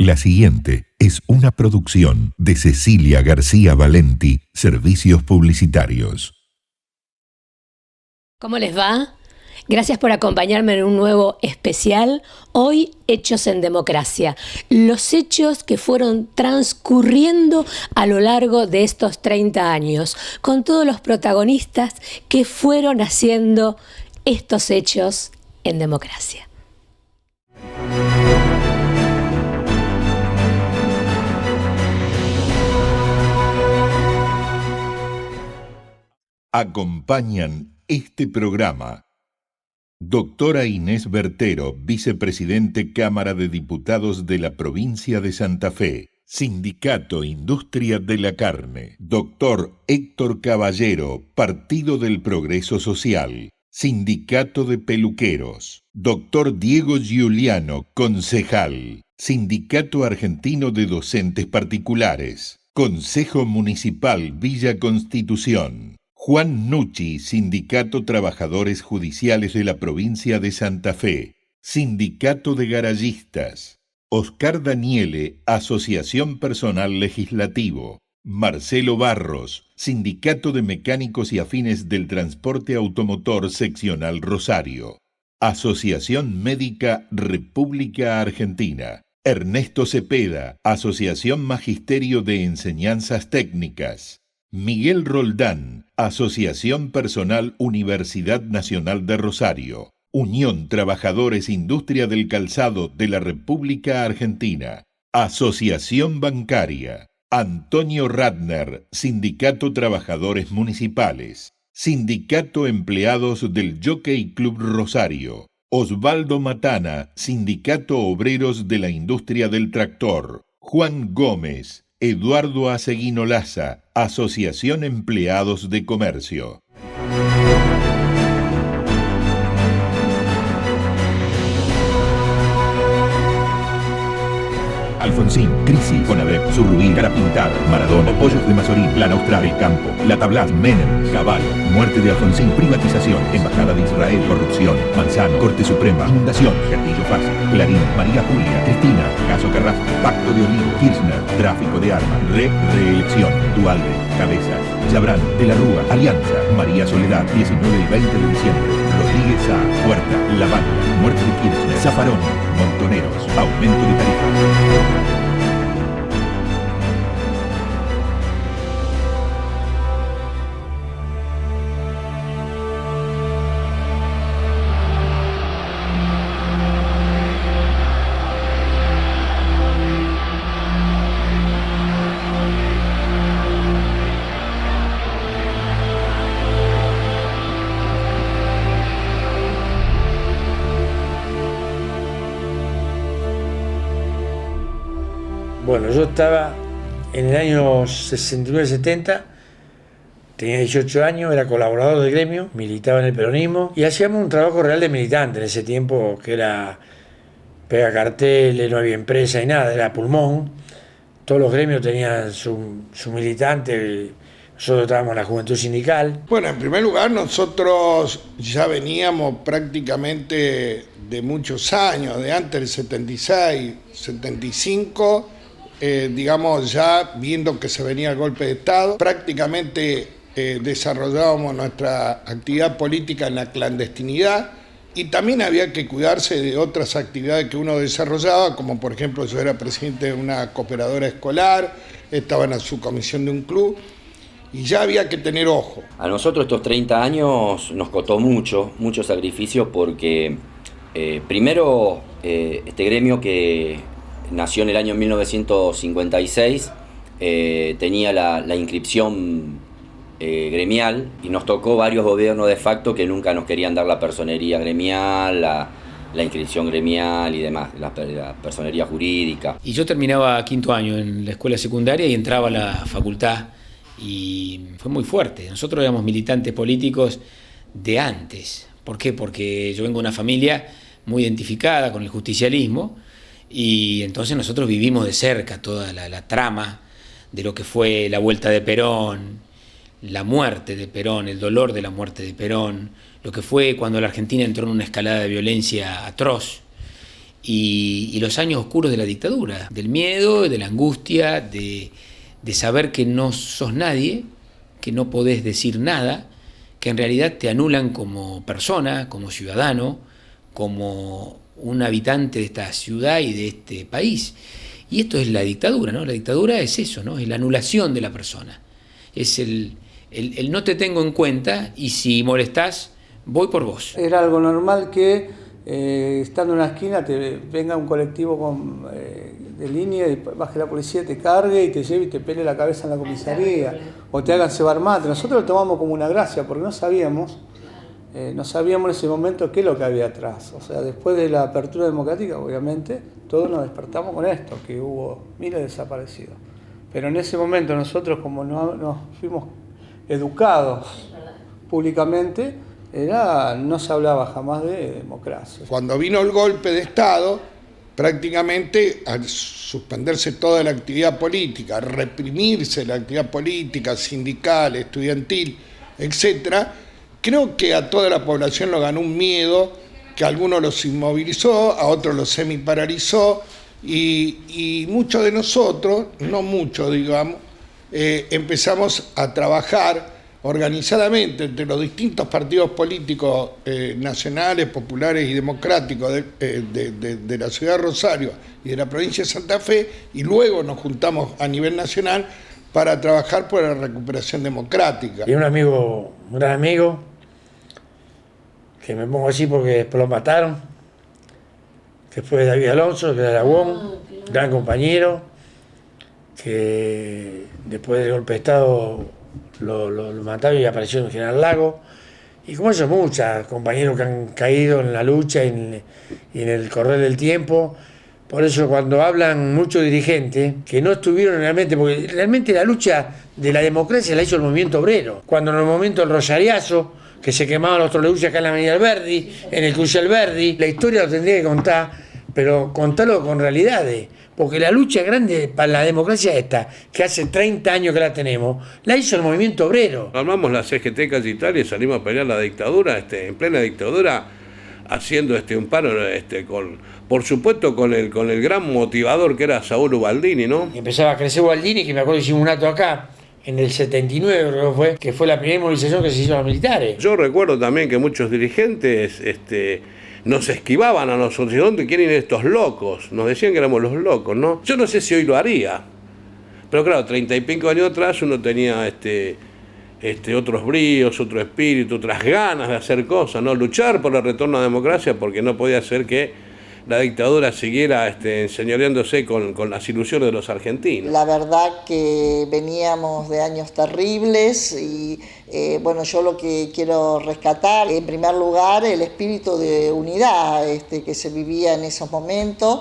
La siguiente es una producción de Cecilia García Valenti, Servicios Publicitarios. ¿Cómo les va? Gracias por acompañarme en un nuevo especial. Hoy, Hechos en Democracia. Los hechos que fueron transcurriendo a lo largo de estos 30 años, con todos los protagonistas que fueron haciendo estos hechos en democracia. Acompañan este programa doctora Inés Bertero, vicepresidente Cámara de Diputados de la provincia de Santa Fe, Sindicato Industria de la Carne; doctor Héctor Caballero, Partido del Progreso Social, Sindicato de Peluqueros; doctor Diego Giuliano, concejal, Sindicato Argentino de Docentes Particulares, Consejo Municipal Villa Constitución; Juan Nucci, Sindicato Trabajadores Judiciales de la provincia de Santa Fe, Sindicato de Garayistas; Oscar Daniele, Asociación Personal Legislativo; Marcelo Barros, Sindicato de Mecánicos y Afines del Transporte Automotor Seccional Rosario; Asociación Médica República Argentina; Ernesto Cepeda, Asociación Magisterio de Enseñanzas Técnicas; Miguel Roldán, Asociación Personal Universidad Nacional de Rosario; Unión Trabajadores Industria del Calzado de la República Argentina; Asociación Bancaria; Antonio Ratner, Sindicato Trabajadores Municipales; Sindicato Empleados del Jockey Club Rosario; Osvaldo Matana, Sindicato Obreros de la Industria del Tractor; Juan Gómez, Eduardo Aceguino Laza, Asociación Empleados de Comercio. Alfonsín, Crisis, Conadep, Surruí, Cara Pintada, Maradona, Pollos de Mazorí, Plan Austral, El Campo, La Tablaz, Menem, Caballo, Muerte de Alfonsín, Privatización, Embajada de Israel, Corrupción, Manzano, Corte Suprema, Inundación, Gatillo Fácil, Clarín, María Julia, Cristina, Caso Carrasco, Pacto de Olivo, Kirchner, Tráfico de Armas, Reelección, Dualde, Cabezas, Chabrán, De la Rúa, Alianza, María Soledad, 19 y 20 de diciembre, Rodríguez A, Huerta, Lavagna, Muerte de Kirchner, Zaffaroni, Montoneros, Aumento de tarifas. Bueno, yo estaba en el año 69-70, tenía 18 años, era colaborador del gremio, militaba en el peronismo y hacíamos un trabajo real de militante en ese tiempo, que era pega carteles, no había empresa y nada, era pulmón. Todos los gremios tenían su militante, nosotros estábamos en la Juventud Sindical. Bueno, en primer lugar, nosotros ya veníamos prácticamente de muchos años, de antes del 76, 75, digamos, ya viendo que se venía el golpe de Estado, prácticamente desarrollábamos nuestra actividad política en la clandestinidad y también había que cuidarse de otras actividades que uno desarrollaba, como por ejemplo yo era presidente de una cooperadora escolar, estaba en la subcomisión de un club y ya había que tener ojo. A nosotros estos 30 años nos costó mucho sacrificio porque primero este gremio que nació en el año 1956, tenía la inscripción gremial y nos tocó varios gobiernos de facto que nunca nos querían dar la personería gremial, la inscripción gremial y demás, la personería jurídica. Y yo terminaba quinto año en la escuela secundaria y entraba a la facultad y fue muy fuerte. Nosotros éramos militantes políticos de antes. ¿Por qué? Porque yo vengo de una familia muy identificada con el justicialismo. Y entonces nosotros vivimos de cerca toda la trama de lo que fue la vuelta de Perón, la muerte de Perón, el dolor de la muerte de Perón, lo que fue cuando la Argentina entró en una escalada de violencia atroz. y los años oscuros de la dictadura, del miedo, de la angustia, de saber que no sos nadie, que no podés decir nada, que en realidad te anulan como persona, como ciudadano, como un habitante de esta ciudad y de este país. Y esto es la dictadura, ¿no? La dictadura es eso, ¿no? Es la anulación de la persona. Es el no te tengo en cuenta y si molestás, voy por vos. Era algo normal que estando en una esquina te venga un colectivo de línea y baje la policía, te cargue y te lleve y te pele la cabeza en la comisaría o te hagan cebar mate. Nosotros lo tomamos como una gracia porque no sabíamos en ese momento qué es lo que había atrás. O sea, después de la apertura democrática, obviamente, todos nos despertamos con esto, que hubo miles de desaparecidos. Pero en ese momento nosotros, como nos fuimos educados públicamente, no se hablaba jamás de democracia. Cuando vino el golpe de Estado, prácticamente al suspenderse toda la actividad política, reprimirse la actividad política, sindical, estudiantil, etcétera, creo que a toda la población lo ganó un miedo que a algunos los inmovilizó, a otros los semiparalizó, y muchos de nosotros, no muchos digamos, empezamos a trabajar organizadamente entre los distintos partidos políticos nacionales, populares y democráticos de la ciudad de Rosario y de la provincia de Santa Fe, y luego nos juntamos a nivel nacional para trabajar por la recuperación democrática. Y un gran amigo, que me pongo así porque después lo mataron, que fue David Alonso, que era de Aragón, gran compañero, que después del golpe de Estado lo mataron y apareció en General Lago. Y como eso, muchos compañeros que han caído en la lucha y en el correr del tiempo. Por eso cuando hablan muchos dirigentes que no estuvieron realmente, porque realmente la lucha de la democracia la hizo el movimiento obrero. Cuando en el momento del Rosariazo, que se quemaban los trolebuses acá en la Avenida Alberdi, en el Cruce Alberdi, la historia lo tendría que contar, pero contarlo con realidades. Porque la lucha grande para la democracia esta, que hace 30 años que la tenemos, la hizo el movimiento obrero. Armamos la CGT casi Italia y salimos a pelear la dictadura, en plena dictadura, haciendo un paro, por supuesto con el gran motivador que era Saúl Ubaldini, ¿no? Y empezaba a crecer Ubaldini, que me acuerdo que hicimos un acto acá, en el 79 creo que fue la primera movilización que se hizo a los militares. Yo recuerdo también que muchos dirigentes nos esquivaban a nosotros. ¿Dónde quieren ir estos locos? Nos decían que éramos los locos, ¿no? Yo no sé si hoy lo haría. Pero claro, 30 y pico años atrás uno tenía otros bríos, otro espíritu, otras ganas de hacer cosas, ¿no? Luchar por el retorno a la democracia, porque no podía ser que la dictadura siguiera enseñoreándose con las ilusiones de los argentinos. La verdad que veníamos de años terribles y bueno, yo lo que quiero rescatar, en primer lugar, el espíritu de unidad que se vivía en esos momentos.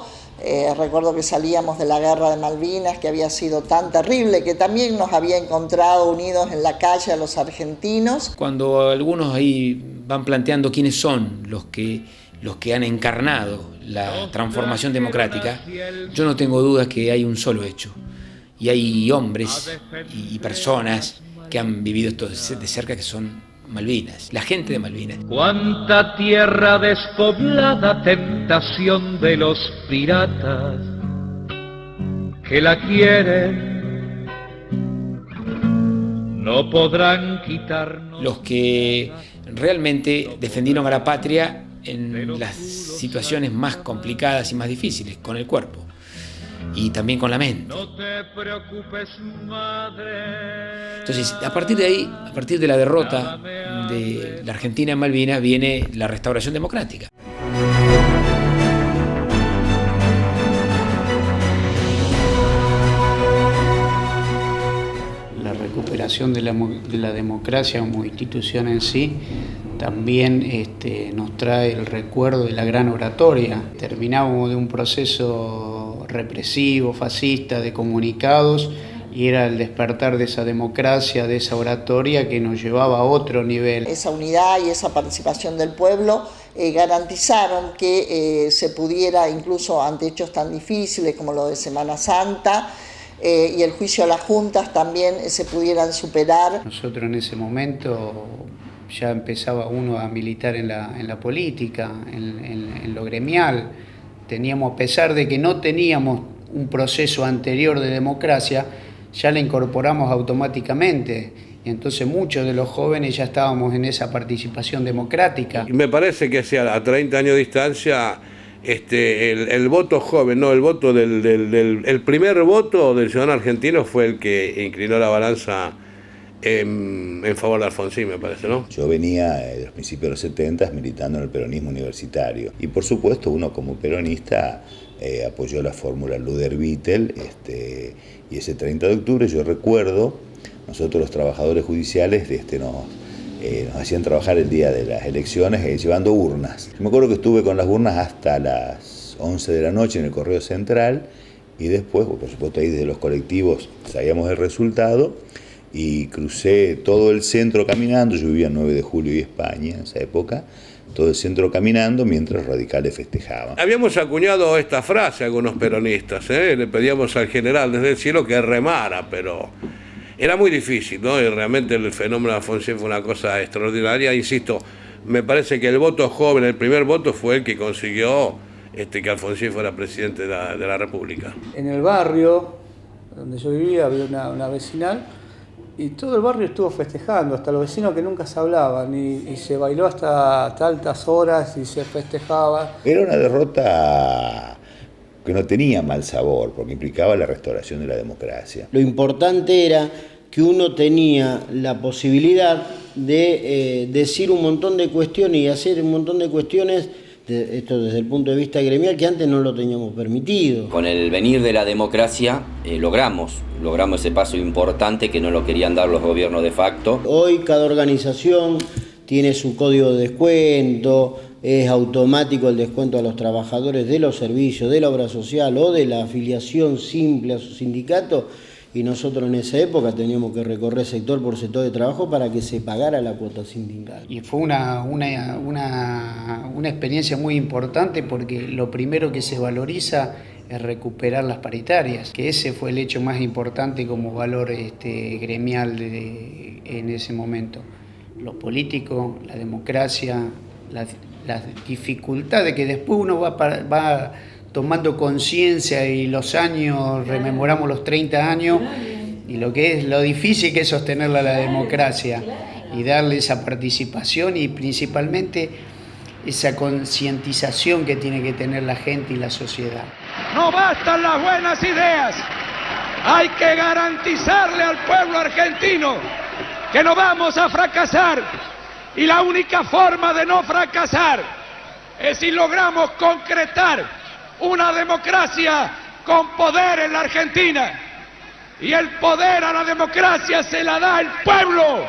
Recuerdo que salíamos de la guerra de Malvinas, que había sido tan terrible, que también nos había encontrado unidos en la calle a los argentinos. Cuando algunos ahí van planteando quiénes son los que han encarnado la transformación democrática, yo no tengo dudas que hay un solo hecho. Y hay hombres y personas que han vivido esto de cerca, que son Malvinas, la gente de Malvinas. Cuánta tierra despoblada, tentación de los piratas que la quieren, no podrán quitarnos. Los que realmente defendieron a la patria en las situaciones más complicadas y más difíciles, con el cuerpo y también con la mente. No te preocupes, madre. Entonces, a partir de ahí, a partir de la derrota de la Argentina en Malvinas, viene la restauración democrática. La recuperación de la democracia como institución en sí también nos trae el recuerdo de la gran oratoria. Terminábamos de un proceso represivo, fascista, de comunicados, y era el despertar de esa democracia, de esa oratoria que nos llevaba a otro nivel. Esa unidad y esa participación del pueblo garantizaron que se pudiera, incluso ante hechos tan difíciles como lo de Semana Santa, y el juicio a las juntas también se pudieran superar. Nosotros en ese momento ya empezaba uno a militar en la política, en lo gremial, teníamos, a pesar de que no teníamos un proceso anterior de democracia, ya la incorporamos automáticamente. Entonces muchos de los jóvenes ya estábamos en esa participación democrática. Y me parece que sea a 30 años de distancia, el voto joven, no, el voto el primer voto del ciudadano argentino fue el que inclinó la balanza en favor de Alfonsín, me parece, ¿no? Yo venía de los principios de los 70 militando en el peronismo universitario y por supuesto uno como peronista apoyó la fórmula Luder-Vittel y ese 30 de octubre yo recuerdo, nosotros los trabajadores judiciales nos hacían trabajar el día de las elecciones llevando urnas. Yo me acuerdo que estuve con las urnas hasta las 11 de la noche en el Correo Central y después, por supuesto ahí desde los colectivos sabíamos el resultado y crucé todo el centro caminando, yo vivía en 9 de Julio y España en esa época, todo el centro caminando mientras los radicales festejaban. Habíamos acuñado esta frase a algunos peronistas, le pedíamos al general desde el cielo que remara, pero era muy difícil, ¿no? Y realmente el fenómeno de Alfonsín fue una cosa extraordinaria. Insisto, me parece que el voto joven, el primer voto fue el que consiguió que Alfonsín fuera presidente de la República. En el barrio donde yo vivía había una vecinal y todo el barrio estuvo festejando, hasta los vecinos que nunca se hablaban y se bailó hasta altas horas y se festejaba. Era una derrota que no tenía mal sabor, porque implicaba la restauración de la democracia. Lo importante era que uno tenía la posibilidad de decir un montón de cuestiones y hacer un montón de cuestiones, esto desde el punto de vista gremial, que antes no lo teníamos permitido. Con el venir de la democracia logramos ese paso importante que no lo querían dar los gobiernos de facto. Hoy cada organización tiene su código de descuento, es automático el descuento a los trabajadores de los servicios, de la obra social o de la afiliación simple a su sindicato, y nosotros en esa época teníamos que recorrer sector por sector de trabajo para que se pagara la cuota sindical. Y fue una experiencia muy importante porque lo primero que se valoriza es recuperar las paritarias, que ese fue el hecho más importante como valor gremial en ese momento. Los políticos, la democracia, las dificultades que después uno va tomando conciencia y los años, rememoramos los 30 años y lo difícil que es sostenerla la democracia y darle esa participación y principalmente esa concientización que tiene que tener la gente y la sociedad. No bastan las buenas ideas, hay que garantizarle al pueblo argentino que no vamos a fracasar y la única forma de no fracasar es si logramos concretar una democracia con poder en la Argentina. Y el poder a la democracia se la da el pueblo.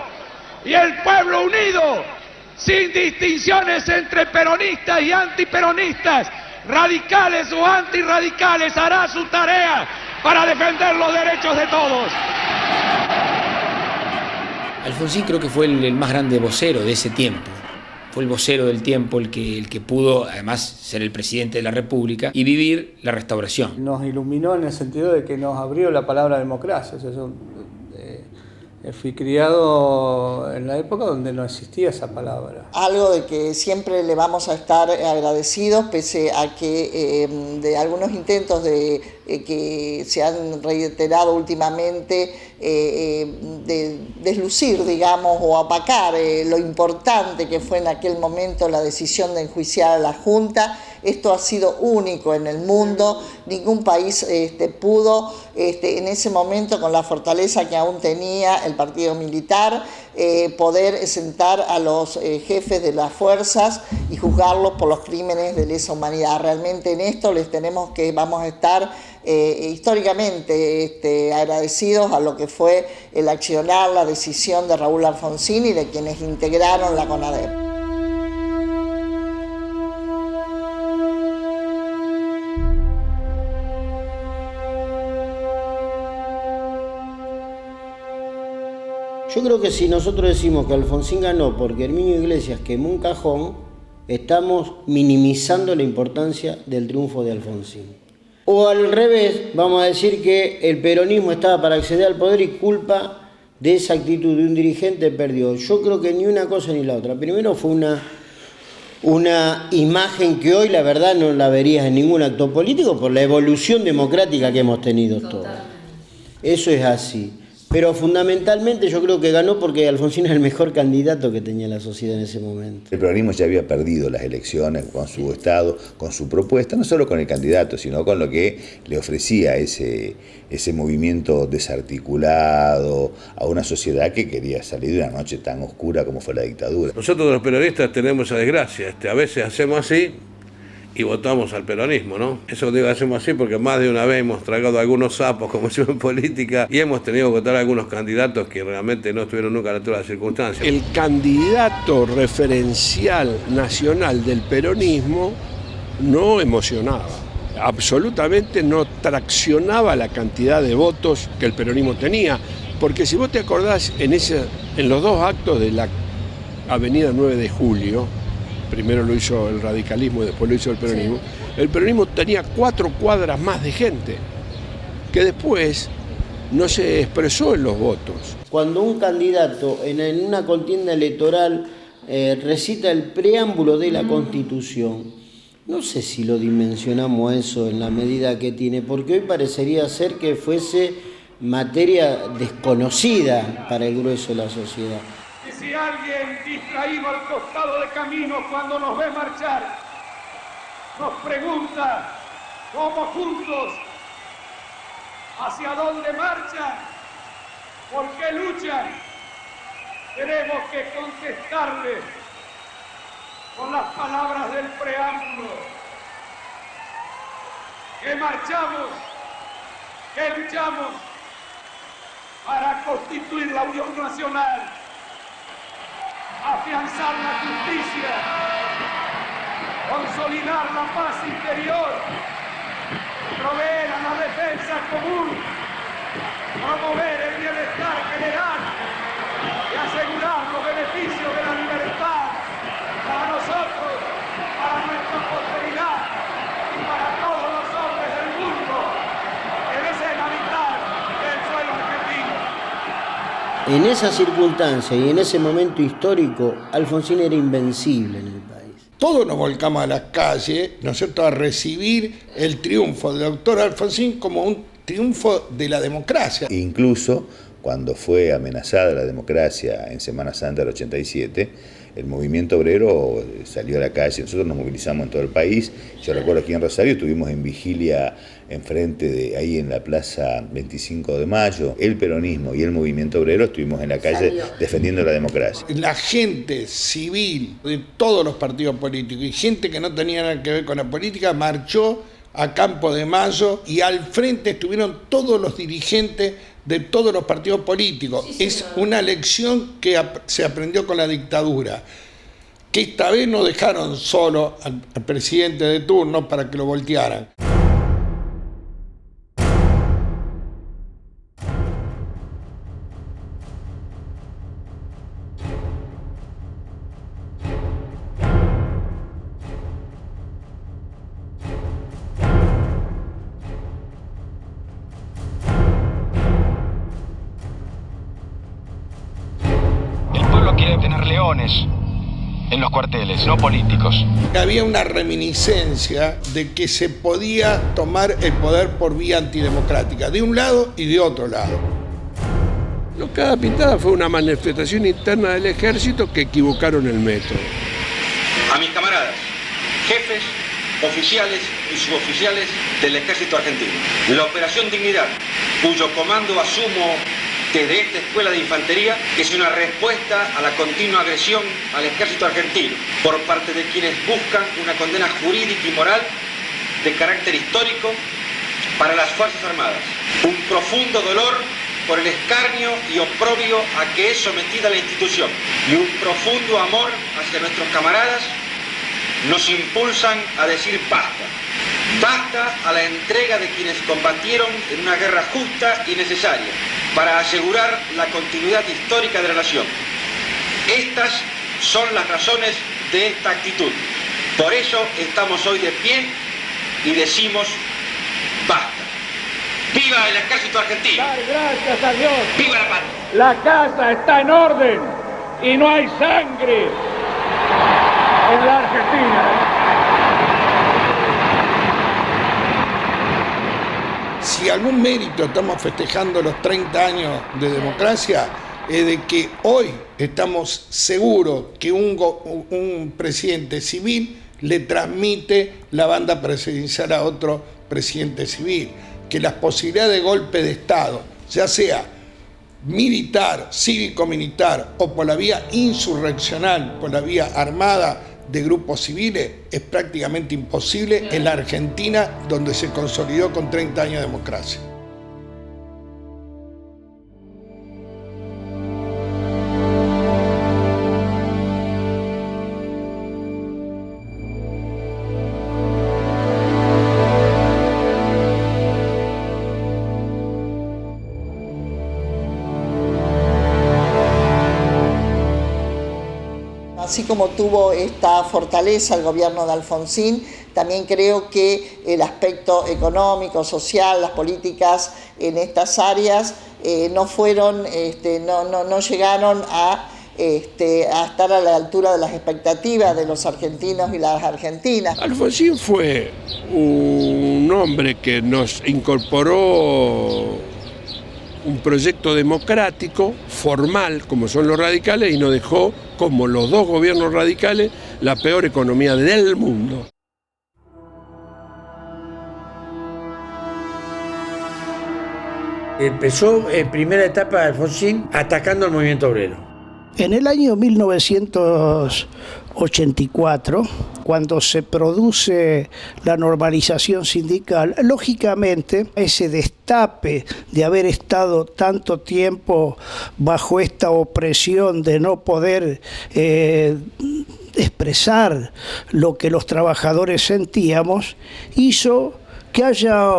Y el pueblo unido, sin distinciones entre peronistas y antiperonistas, radicales o antirradicales, hará su tarea para defender los derechos de todos. Alfonsín creo que fue el más grande vocero de ese tiempo. Fue el vocero del tiempo, el que pudo además ser el presidente de la República y vivir la restauración. Nos iluminó en el sentido de que nos abrió la palabra democracia. O sea, fui criado en la época donde no existía esa palabra. Algo de que siempre le vamos a estar agradecidos, pese a que de algunos intentos que se han reiterado últimamente de deslucir, digamos, o opacar lo importante que fue en aquel momento la decisión de enjuiciar a la Junta. Esto ha sido único en el mundo, ningún país pudo en ese momento, con la fortaleza que aún tenía el partido militar, poder sentar a los jefes de las fuerzas y juzgarlos por los crímenes de lesa humanidad. Realmente en esto vamos a estar históricamente agradecidos a lo que fue el accionar, la decisión de Raúl Alfonsín y de quienes integraron la CONADEP. Yo creo que si nosotros decimos que Alfonsín ganó porque Herminio Iglesias quemó un cajón, estamos minimizando la importancia del triunfo de Alfonsín. O al revés, vamos a decir que el peronismo estaba para acceder al poder y culpa de esa actitud de un dirigente perdió. Yo creo que ni una cosa ni la otra. Primero fue una imagen que hoy la verdad no la verías en ningún acto político por la evolución democrática que hemos tenido todos. Eso es así. Pero fundamentalmente yo creo que ganó porque Alfonsín era el mejor candidato que tenía la sociedad en ese momento. El peronismo ya había perdido las elecciones con su Estado, con su propuesta, no solo con el candidato, sino con lo que le ofrecía ese movimiento desarticulado a una sociedad que quería salir de una noche tan oscura como fue la dictadura. Nosotros los peronistas tenemos esa desgracia, a veces hacemos así y votamos al peronismo, ¿no? Eso digo, hacemos así porque más de una vez hemos tragado algunos sapos, como decimos en política, y hemos tenido que votar a algunos candidatos que realmente no estuvieron nunca a la altura de las circunstancias. El candidato referencial nacional del peronismo no emocionaba, absolutamente no traccionaba la cantidad de votos que el peronismo tenía, porque si vos te acordás, en los dos actos de la Avenida 9 de Julio, primero lo hizo el radicalismo y después lo hizo el peronismo, sí. El peronismo tenía 4 cuadras más de gente, que después no se expresó en los votos. Cuando un candidato en una contienda electoral recita el preámbulo de la Constitución, no sé si lo dimensionamos eso en la medida que tiene, porque hoy parecería ser que fuese materia desconocida para el grueso de la sociedad. Y si alguien distraído al costado de camino cuando nos ve marchar, nos pregunta cómo juntos, hacia dónde marchan, por qué luchan, tenemos que contestarle con las palabras del preámbulo, que marchamos, que luchamos para constituir la unión nacional, afianzar la justicia, consolidar la paz interior, proveer a la defensa común, promover el bienestar general y asegurar los beneficios de la libertad para nosotros, para nuestra posteridad y para todos los hombres del mundo que deseen habitar el suelo argentino. En esa circunstancia y en ese momento histórico, Alfonsín era invencible en el país. Todos nos volcamos a las calles, ¿no es cierto?, a recibir el triunfo del doctor Alfonsín como un triunfo de la democracia. Incluso cuando fue amenazada la democracia en Semana Santa del 87, el movimiento obrero salió a la calle, nosotros nos movilizamos en todo el país. Yo recuerdo aquí en Rosario estuvimos en vigilia enfrente ahí en la Plaza 25 de Mayo, el peronismo y el movimiento obrero estuvimos en la calle defendiendo la democracia. La gente civil de todos los partidos políticos y gente que no tenía nada que ver con la política marchó a Campo de Mayo y al frente estuvieron todos los dirigentes de todos los partidos políticos. Sí, es una lección que se aprendió con la dictadura, que esta vez no dejaron solo al presidente de turno para que lo voltearan. En los cuarteles, no políticos. Había una reminiscencia de que se podía tomar el poder por vía antidemocrática, de un lado y de otro lado. Cada pintada fue una manifestación interna del ejército que equivocaron el método. A mis camaradas, jefes, oficiales y suboficiales del ejército argentino. La Operación Dignidad, cuyo comando asumo desde esta escuela de infantería, es una respuesta a la continua agresión al ejército argentino por parte de quienes buscan una condena jurídica y moral de carácter histórico para las Fuerzas Armadas. Un profundo dolor por el escarnio y oprobio a que es sometida la institución y un profundo amor hacia nuestros camaradas nos impulsan a decir basta. Basta a la entrega de quienes combatieron en una guerra justa y necesaria para asegurar la continuidad histórica de la nación. Estas son las razones de esta actitud. Por eso estamos hoy de pie y decimos basta. ¡Viva el ejército argentino! ¡Gracias a Dios! ¡Viva la patria! La casa está en orden y no hay sangre. en la Argentina. Si algún mérito estamos festejando los 30 años de democracia, es de que hoy estamos seguros que un presidente civil le transmite la banda presidencial a otro presidente civil, que las posibilidades de golpe de Estado, ya sea militar, cívico-militar o por la vía insurreccional, por la vía armada de grupos civiles, es prácticamente imposible en la Argentina, donde se consolidó con 30 años de democracia. Así como tuvo esta fortaleza el gobierno de Alfonsín, también creo que el aspecto económico, social, las políticas en estas áreas no llegaron a estar a la altura de las expectativas de los argentinos y las argentinas. Alfonsín fue un hombre que nos incorporó un proyecto democrático, formal, como son los radicales, y nos dejó, como los dos gobiernos radicales, la peor economía del mundo. Empezó en primera etapa de Alfonsín atacando al movimiento obrero. En el año 1984, cuando se produce la normalización sindical, lógicamente ese destape de haber estado tanto tiempo bajo esta opresión de no poder expresar lo que los trabajadores sentíamos, hizo que haya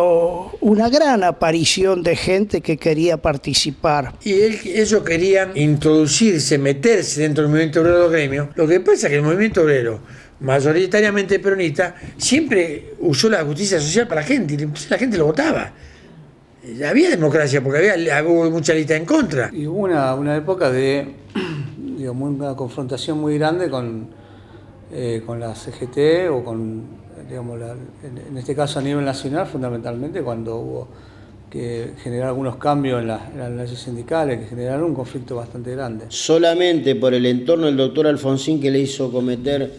una gran aparición de gente que quería participar. Y ellos querían introducirse, meterse dentro del movimiento obrero de los gremios. Lo que pasa es que el movimiento obrero, mayoritariamente peronista, siempre usó la justicia social para la gente, y la gente lo votaba. Había democracia porque había mucha lista en contra. Y hubo una época de una confrontación muy grande con la CGT o con, en este caso a nivel nacional, fundamentalmente cuando hubo que generar algunos cambios en las leyes sindicales que generaron un conflicto bastante grande. Solamente por el entorno del doctor Alfonsín, que le hizo cometer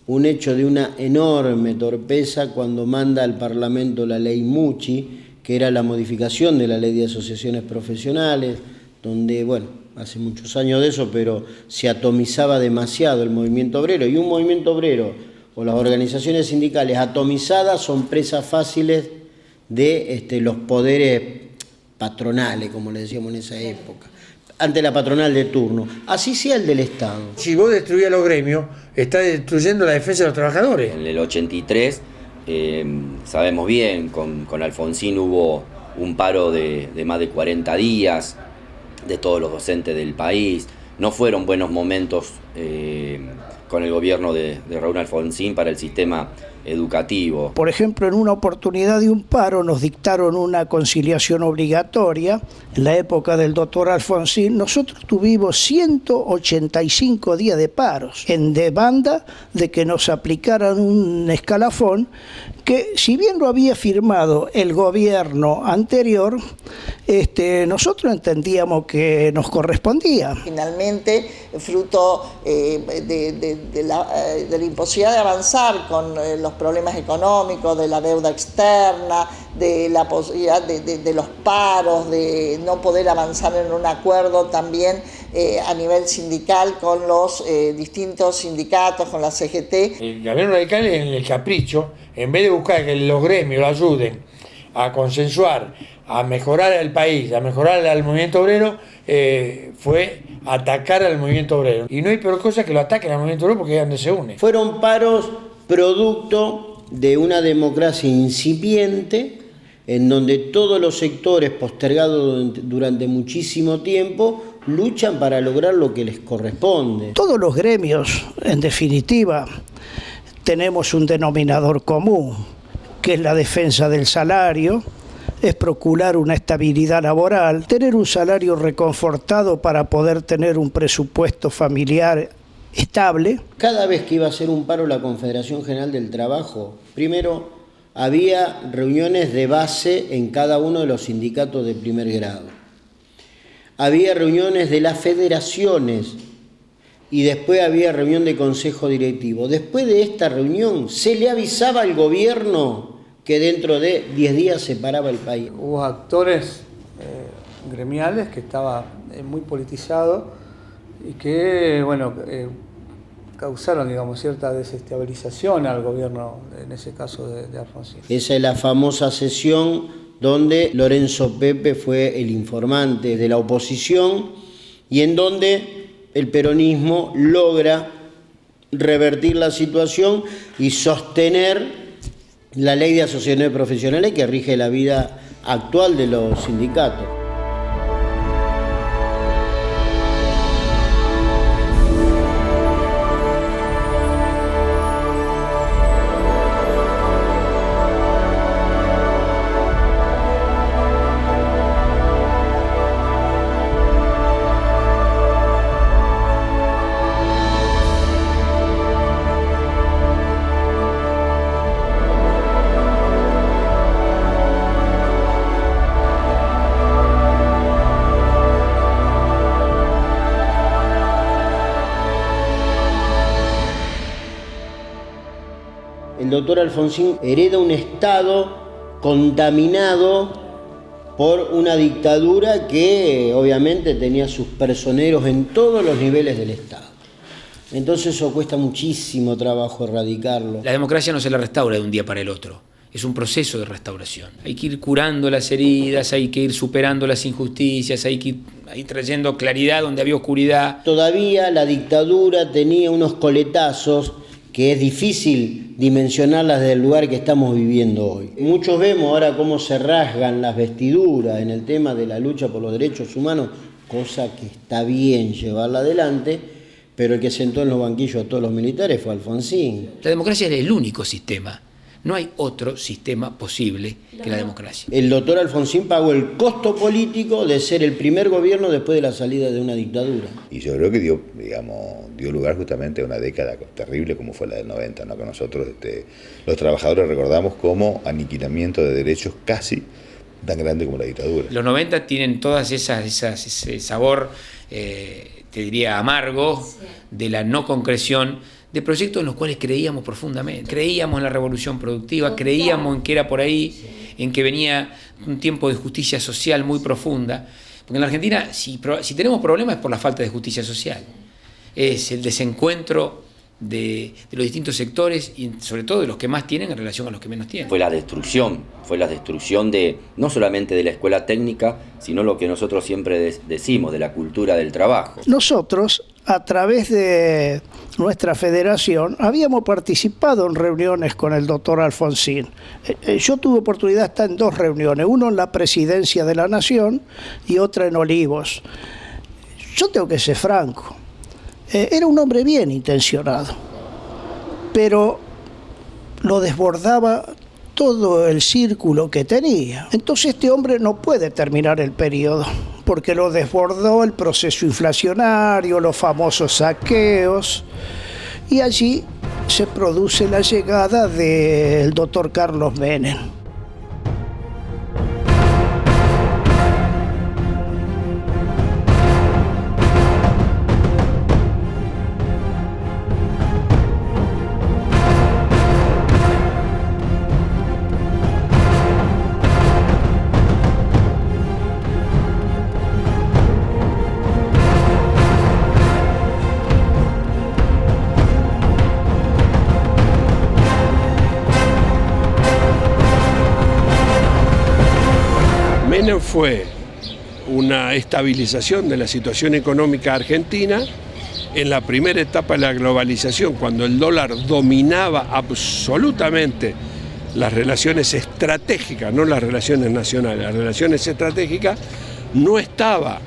un hecho de una enorme torpeza cuando manda al Parlamento la ley Mucci, que era la modificación de la ley de asociaciones profesionales, donde, bueno, hace muchos años de eso, pero se atomizaba demasiado el movimiento obrero, y un movimiento obrero o las organizaciones sindicales atomizadas son presas fáciles de los poderes patronales, como le decíamos en esa época, ante la patronal de turno, así sea el del Estado. Si vos destruyes los gremios, estás destruyendo la defensa de los trabajadores. En el 83, sabemos bien, con Alfonsín hubo un paro de más de 40 días de todos los docentes del país. No fueron buenos momentos con el gobierno de Raúl Alfonsín para el sistema educativo. Por ejemplo, en una oportunidad de un paro nos dictaron una conciliación obligatoria. En la época del doctor Alfonsín nosotros tuvimos 185 días de paros en demanda de que nos aplicaran un escalafón que, si bien lo había firmado el gobierno anterior, nosotros entendíamos que nos correspondía. Finalmente, fruto de la imposibilidad de avanzar con los problemas económicos, de la deuda externa, de la posibilidad de los paros, de no poder avanzar en un acuerdo también a nivel sindical con los distintos sindicatos, con la CGT. El gobierno radical, en el capricho, en vez de buscar que los gremios lo ayuden a consensuar, a mejorar el país, a mejorar al movimiento obrero, fue atacar al movimiento obrero. Y no hay peor cosa que lo ataquen al movimiento obrero, porque es donde se une. Fueron paros producto de una democracia incipiente, en donde todos los sectores postergados durante muchísimo tiempo luchan para lograr lo que les corresponde. Todos los gremios, en definitiva, tenemos un denominador común, que es la defensa del salario, es procurar una estabilidad laboral, tener un salario reconfortado para poder tener un presupuesto familiar estable. Cada vez que iba a hacer un paro la Confederación General del Trabajo, primero había reuniones de base en cada uno de los sindicatos de primer grado. Había reuniones de las federaciones y después había reunión de consejo directivo. Después de esta reunión se le avisaba al gobierno que dentro de 10 días se paraba el país. Hubo actores gremiales que estaba muy politizado y que, bueno, causaron, digamos, cierta desestabilización al gobierno, en ese caso de Alfonsín. Esa es la famosa sesión donde Lorenzo Pepe fue el informante de la oposición y en donde el peronismo logra revertir la situación y sostener la ley de asociaciones profesionales que rige la vida actual de los sindicatos. El doctor Alfonsín hereda un Estado contaminado por una dictadura que obviamente tenía sus personeros en todos los niveles del Estado. Entonces eso cuesta muchísimo trabajo erradicarlo. La democracia no se la restaura de un día para el otro. Es un proceso de restauración. Hay que ir curando las heridas, hay que ir superando las injusticias, hay que ir trayendo claridad donde había oscuridad. Todavía la dictadura tenía unos coletazos que es difícil dimensionarlas desde el lugar que estamos viviendo hoy. Muchos vemos ahora cómo se rasgan las vestiduras en el tema de la lucha por los derechos humanos, cosa que está bien llevarla adelante, pero el que sentó en los banquillos a todos los militares fue Alfonsín. La democracia es el único sistema. No hay otro sistema posible que la democracia. El doctor Alfonsín pagó el costo político de ser el primer gobierno después de la salida de una dictadura. Y yo creo que dio lugar justamente a una década terrible como fue la del 90, ¿no? Que nosotros, los trabajadores, recordamos como aniquilamiento de derechos casi tan grande como la dictadura. Los 90 tienen todas ese sabor, te diría, amargo, de la no concreción de proyectos en los cuales creíamos profundamente. Creíamos en la revolución productiva, creíamos en que era por ahí, en que venía un tiempo de justicia social muy profunda. Porque en la Argentina, si tenemos problemas es por la falta de justicia social. Es el desencuentro de los distintos sectores y sobre todo de los que más tienen en relación a los que menos tienen. Fue la destrucción de no solamente de la escuela técnica, sino lo que nosotros siempre decimos, de la cultura del trabajo. Nosotros, a través de nuestra federación, habíamos participado en reuniones con el doctor Alfonsín. Yo tuve oportunidad de estar en 2 reuniones, una en la Presidencia de la Nación y otra en Olivos. Yo tengo que ser franco, era un hombre bien intencionado, pero lo desbordaba todo el círculo que tenía. Entonces este hombre no puede terminar el periodo, porque lo desbordó el proceso inflacionario, los famosos saqueos, y allí se produce la llegada del doctor Carlos Menem. Fue una estabilización de la situación económica argentina en la primera etapa de la globalización, cuando el dólar dominaba absolutamente las relaciones estratégicas, no las relaciones nacionales, las relaciones estratégicas. No estaba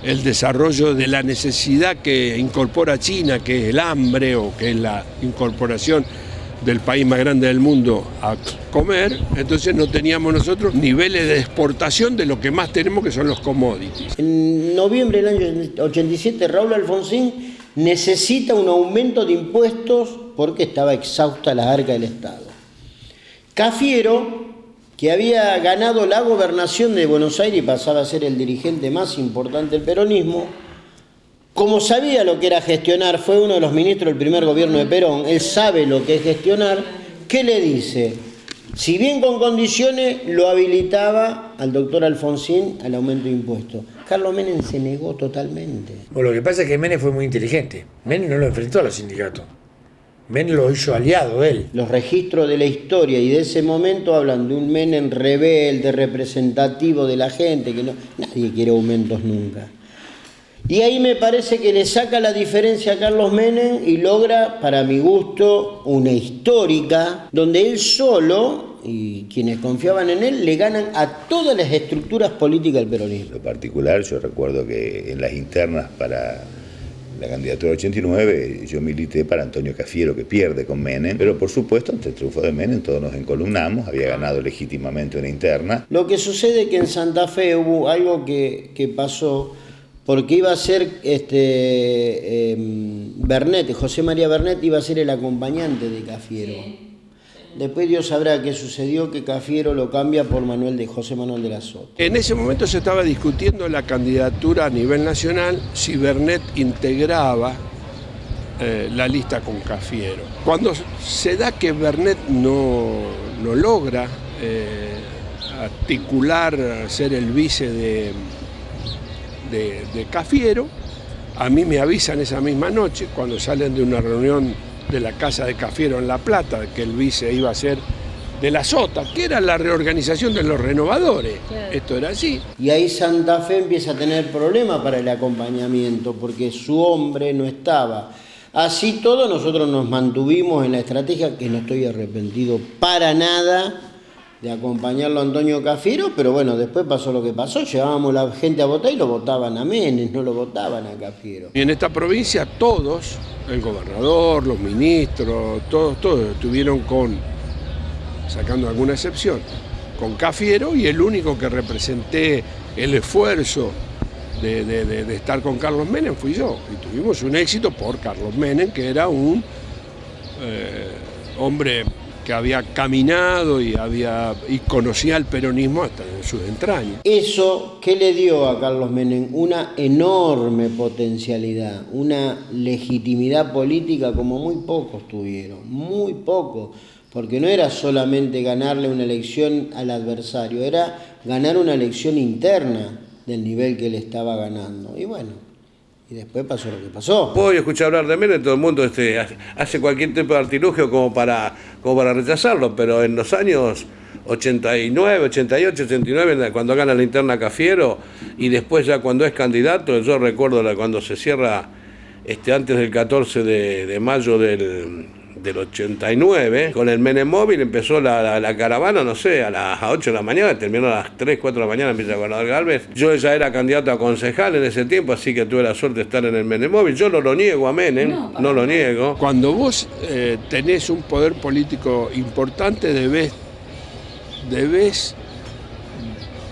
el desarrollo de la necesidad que incorpora China, que es el hambre o que es la incorporación del país más grande del mundo a comer, entonces no teníamos nosotros niveles de exportación de lo que más tenemos, que son los commodities. En noviembre del año 87, Raúl Alfonsín necesita un aumento de impuestos porque estaba exhausta la arca del Estado. Cafiero, que había ganado la gobernación de Buenos Aires y pasaba a ser el dirigente más importante del peronismo, como sabía lo que era gestionar, fue uno de los ministros del primer gobierno de Perón, él sabe lo que es gestionar, ¿qué le dice? Si bien con condiciones, lo habilitaba al doctor Alfonsín al aumento de impuestos. Carlos Menem se negó totalmente. Bueno, lo que pasa es que Menem fue muy inteligente. Menem no lo enfrentó a los sindicatos. Menem lo hizo aliado de él. Los registros de la historia y de ese momento hablan de un Menem rebelde, representativo de la gente, que nadie quiere aumentos nunca. Y ahí me parece que le saca la diferencia a Carlos Menem y logra, para mi gusto, una histórica, donde él solo y quienes confiaban en él le ganan a todas las estructuras políticas del peronismo. En particular, yo recuerdo que en las internas para la candidatura 89 yo milité para Antonio Cafiero, que pierde con Menem, pero por supuesto ante el triunfo de Menem todos nos encolumnamos, había ganado legítimamente una interna. Lo que sucede es que en Santa Fe hubo algo que pasó, porque iba a ser Bernet, José María Bernet iba a ser el acompañante de Cafiero. Después Dios sabrá qué sucedió, que Cafiero lo cambia por José Manuel de la Sota. En ese momento se estaba discutiendo la candidatura a nivel nacional, si Bernet integraba la lista con Cafiero. Cuando se da que Bernet no logra articular, ser el vice de Cafiero, a mí me avisan esa misma noche, cuando salen de una reunión de la casa de Cafiero en La Plata, que el vice iba a ser de la Sota, que era la reorganización de los renovadores. Claro. Esto era así. Y ahí Santa Fe empieza a tener problemas para el acompañamiento, porque su hombre no estaba. Así todo, nosotros nos mantuvimos en la estrategia, que no estoy arrepentido para nada de acompañarlo a Antonio Cafiero, pero bueno, después pasó lo que pasó, llevábamos la gente a votar y lo votaban a Menem, no lo votaban a Cafiero. Y en esta provincia todos, el gobernador, los ministros, todos estuvieron sacando alguna excepción, con Cafiero, y el único que representé el esfuerzo de estar con Carlos Menem fui yo. Y tuvimos un éxito por Carlos Menem, que era un hombre que había caminado y conocía el peronismo hasta en sus entrañas. Eso, ¿qué le dio a Carlos Menem? Una enorme potencialidad, una legitimidad política como muy pocos tuvieron, muy pocos, porque no era solamente ganarle una elección al adversario, era ganar una elección interna del nivel que él estaba ganando. Y bueno, y después pasó lo que pasó. Puedo escuchar hablar de Menem, todo el mundo hace cualquier tipo de artilugio como para rechazarlo, pero en los años 89, 88, 89, cuando gana la interna Cafiero, y después ya cuando es candidato, yo recuerdo cuando se cierra antes del 14 de mayo del 89, con el Menem Móvil empezó la caravana, no sé, a las 8 de la mañana, terminó a las 3, 4 de la mañana en Villa Gobernador Galvez. Yo ya era candidato a concejal en ese tiempo, así que tuve la suerte de estar en el Menem Móvil. Yo no lo niego a Menem, no lo niego. Cuando vos tenés un poder político importante, debés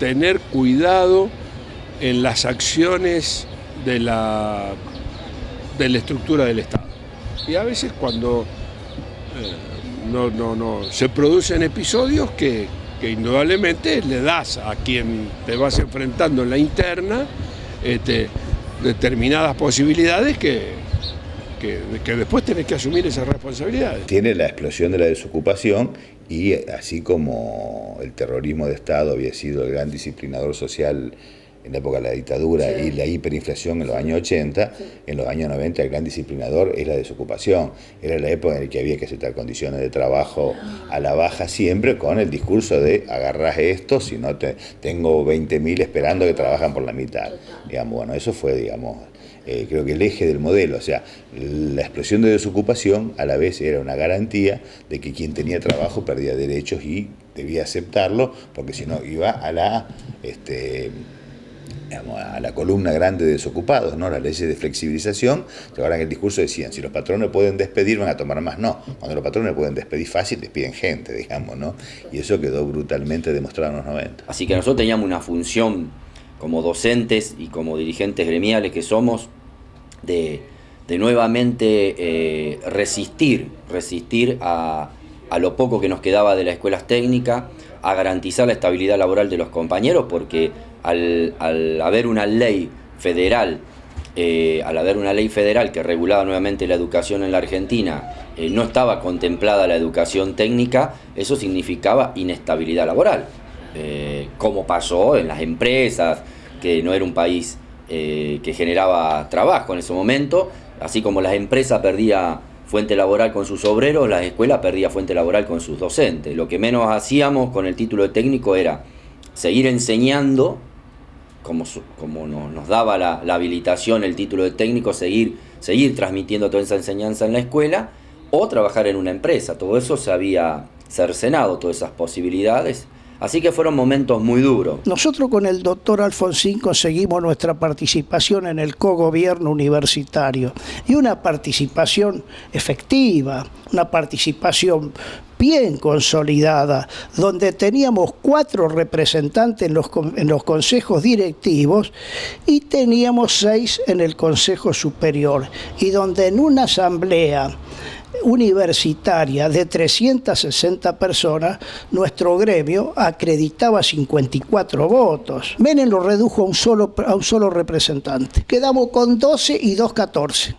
tener cuidado en las acciones de la estructura del Estado. Y a veces cuando se producen episodios que indudablemente le das a quien te vas enfrentando en la interna determinadas posibilidades que después tenés que asumir esas responsabilidades. Tiene la explosión de la desocupación, y así como el terrorismo de Estado había sido el gran disciplinador social en la época de la dictadura, sí, y la hiperinflación en los años 80, sí, en los años 90 el gran disciplinador es la desocupación. Era la época en la que había que aceptar condiciones de trabajo a la baja, siempre con el discurso de agarrás esto, si no tengo 20.000 esperando que trabajan por la mitad. Digamos, bueno, eso fue, creo que el eje del modelo. O sea, la explosión de desocupación a la vez era una garantía de que quien tenía trabajo perdía derechos y debía aceptarlo, porque si no iba a la columna grande de desocupados, ¿no? Las leyes de flexibilización, ahora en el discurso decían, si los patrones pueden despedir, van a tomar más. No, cuando los patrones pueden despedir fácil, despiden gente, digamos, ¿no? Y eso quedó brutalmente demostrado en los 90. Así que nosotros teníamos una función como docentes y como dirigentes gremiales que somos, de nuevamente resistir a lo poco que nos quedaba de las escuelas técnicas, a garantizar la estabilidad laboral de los compañeros, porque al haber una ley federal, que regulaba nuevamente la educación en la Argentina, no estaba contemplada la educación técnica. Eso significaba inestabilidad laboral, como pasó en las empresas, que no era un país que generaba trabajo en ese momento. Así como las empresas perdían fuente laboral con sus obreros, las escuelas perdían fuente laboral con sus docentes. Lo que menos hacíamos con el título de técnico era seguir enseñando, como nos daba la habilitación el título de técnico, seguir transmitiendo toda esa enseñanza en la escuela, o trabajar en una empresa. Todo eso se había cercenado, todas esas posibilidades. Así que fueron momentos muy duros. Nosotros con el doctor Alfonsín conseguimos nuestra participación en el cogobierno universitario, y una participación efectiva, una participación bien consolidada, donde teníamos 4 representantes en los consejos directivos y teníamos 6 en el Consejo Superior, y donde en una asamblea universitaria de 360 personas, nuestro gremio acreditaba 54 votos. Menem lo redujo a un solo representante. Quedamos con 12 y 2, 14.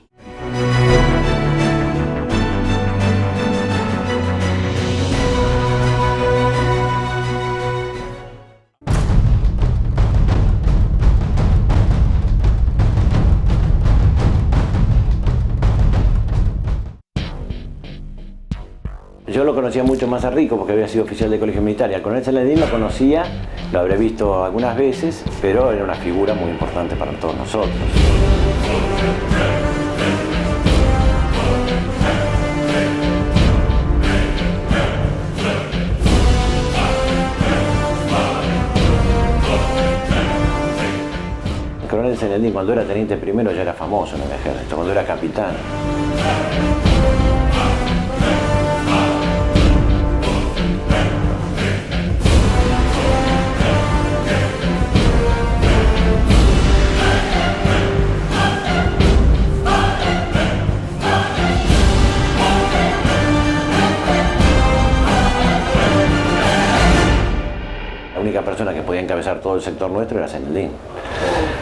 Yo lo conocía mucho más a Rico porque había sido oficial de colegio militar, y al coronel Zeledín lo conocía, lo habré visto algunas veces, pero era una figura muy importante para todos nosotros. El coronel Zeledín, cuando era teniente primero, ya era famoso en el ejército, cuando era capitán. La única persona que podía encabezar todo el sector nuestro era Zeledín.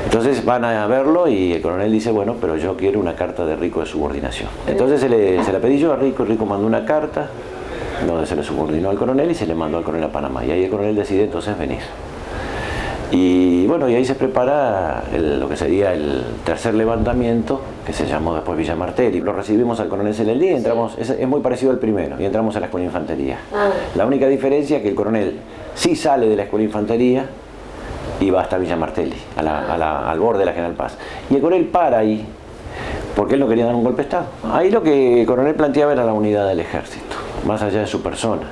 Entonces van a verlo y el coronel dice, bueno, pero yo quiero una carta de Rico de subordinación. Entonces se la pedí yo a Rico, y Rico mandó una carta donde se le subordinó al coronel y se le mandó al coronel a Panamá. Y ahí el coronel decide entonces venir. Y bueno, y ahí se prepara lo que sería el tercer levantamiento, que se llamó después Villa Martelli. Lo recibimos al coronel Zeledín, entramos, es muy parecido al primero, y entramos a la escuela de infantería. La única diferencia es que el coronel sí sale de la escuela de infantería y va hasta Villa Martelli, al borde de la General Paz. Y el coronel para ahí, porque él no quería dar un golpe de Estado. Ahí lo que el coronel planteaba era la unidad del ejército, más allá de su persona.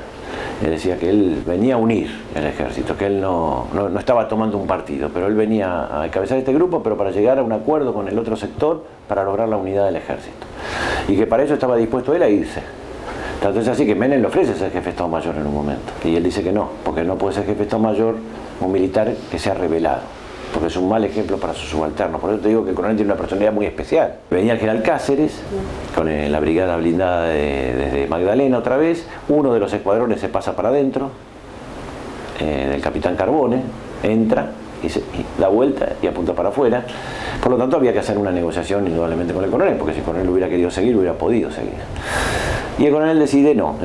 Él decía que él venía a unir el ejército, que él no estaba tomando un partido, pero él venía a encabezar este grupo, pero para llegar a un acuerdo con el otro sector para lograr la unidad del ejército. Y que para eso estaba dispuesto él a irse. Tanto es así que Menem le ofrece ser jefe de Estado Mayor en un momento. Y él dice que no, porque no puede ser jefe de Estado Mayor un militar que sea rebelado, porque es un mal ejemplo para sus subalternos. Por eso te digo que el coronel tiene una personalidad muy especial. Venía el general Cáceres, con la brigada blindada desde Magdalena otra vez, uno de los escuadrones se pasa para adentro, del capitán Carbone, entra y da vuelta y apunta para afuera. Por lo tanto había que hacer una negociación indudablemente con el coronel, porque si el coronel hubiera querido seguir, hubiera podido seguir. Y el coronel decide no,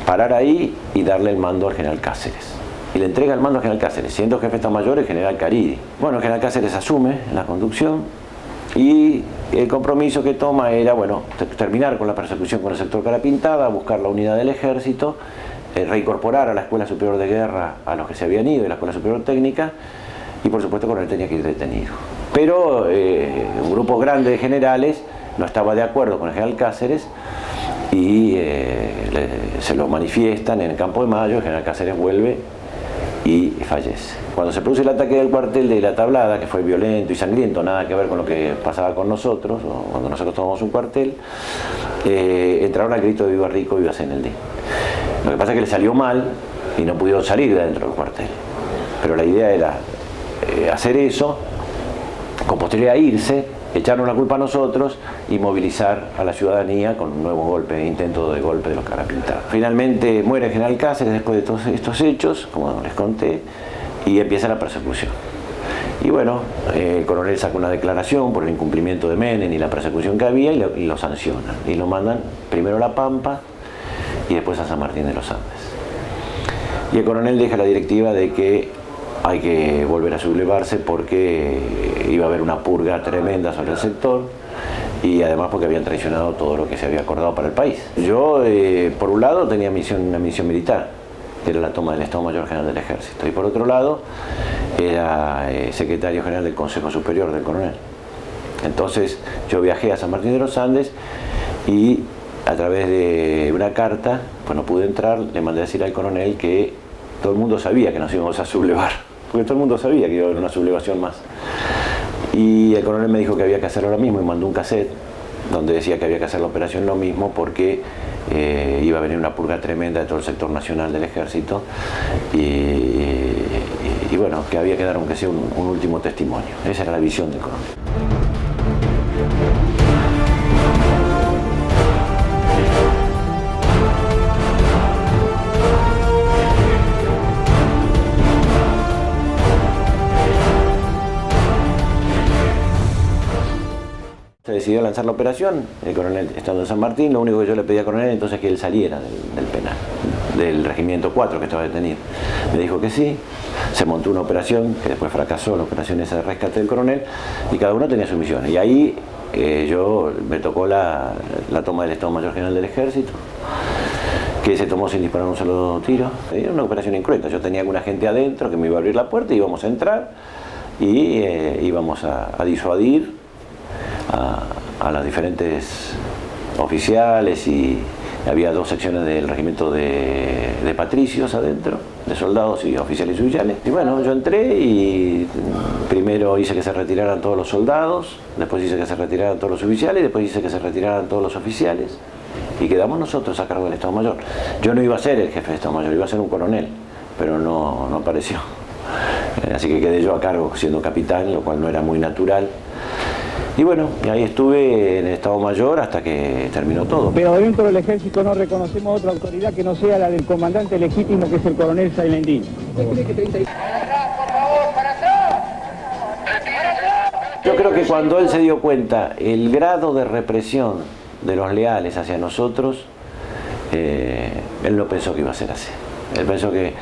parar ahí y darle el mando al general Cáceres. Y le entrega el mando al general Cáceres, siendo jefe de Estado Mayor el general Caridi. Bueno, el general Cáceres asume la conducción y el compromiso que toma era, bueno, terminar con la persecución con el sector Cara Pintada, buscar la unidad del ejército, reincorporar a la Escuela Superior de Guerra a los que se habían ido y la Escuela Superior Técnica, y por supuesto el coronel tenía que ir detenido. Pero un grupo grande de generales no estaba de acuerdo con el general Cáceres y se lo manifiestan en el Campo de Mayo. El general Cáceres vuelve y fallece. Cuando se produce el ataque del cuartel de La Tablada, que fue violento y sangriento, nada que ver con lo que pasaba con nosotros, o cuando nosotros tomamos un cuartel, entraron al grito de viva Rico, viva Zeledín. Lo que pasa es que le salió mal y no pudieron salir de dentro del cuartel. Pero la idea era hacer eso, con posterioridad irse echarnos la culpa a nosotros y movilizar a la ciudadanía con un nuevo golpe, intento de golpe de los carapintados. Finalmente muere el general Cáceres después de todos estos hechos, como les conté, y empieza la persecución. Y bueno, el coronel saca una declaración por el incumplimiento de Menem y la persecución que había y lo sancionan. Y lo mandan primero a La Pampa y después a San Martín de los Andes. Y el coronel deja la directiva de que hay que volver a sublevarse porque iba a haber una purga tremenda sobre el sector y además porque habían traicionado todo lo que se había acordado para el país. Yo, por un lado, tenía una misión militar, que era la toma del Estado Mayor General del Ejército, y por otro lado, era secretario general del Consejo Superior del coronel. Entonces, yo viajé a San Martín de los Andes y a través de una carta, pues no pude entrar, le mandé a decir al coronel que todo el mundo sabía que nos íbamos a sublevar, porque todo el mundo sabía que iba a haber una sublevación más. Y el coronel me dijo que había que hacerlo lo mismo y mandó un cassette donde decía que había que hacer la operación lo mismo porque iba a venir una purga tremenda de todo el sector nacional del ejército y bueno, que había que dar aunque sea un último testimonio. Esa era la visión del coronel. Se decidió lanzar la operación, el coronel estando en San Martín, lo único que yo le pedí al coronel entonces es que él saliera del penal, del regimiento 4 que estaba detenido. Me dijo que sí, se montó una operación que después fracasó, la operación esa de rescate del coronel, y cada uno tenía su misión. Y ahí me tocó la toma del Estado Mayor General del Ejército, que se tomó sin disparar un solo tiro. Era una operación incruenta, yo tenía alguna gente adentro que me iba a abrir la puerta, íbamos a entrar y íbamos a disuadir a los diferentes oficiales, y había 2 secciones del regimiento de patricios adentro, de soldados y oficiales y subayales. Y bueno, yo entré y primero hice que se retiraran todos los soldados, después hice que se retiraran todos los oficiales, después hice que se retiraran todos los oficiales y quedamos nosotros a cargo del Estado Mayor. Yo no iba a ser el jefe de Estado Mayor, iba a ser un coronel, pero no apareció. Así que quedé yo a cargo siendo capitán, lo cual no era muy natural. Y bueno, ahí estuve en el Estado Mayor hasta que terminó todo. Pero dentro del ejército no reconocemos otra autoridad que no sea la del comandante legítimo, que es el coronel Sailendín. Yo creo que cuando él se dio cuenta el grado de represión de los leales hacia nosotros, él no pensó que iba a ser así. Él pensó que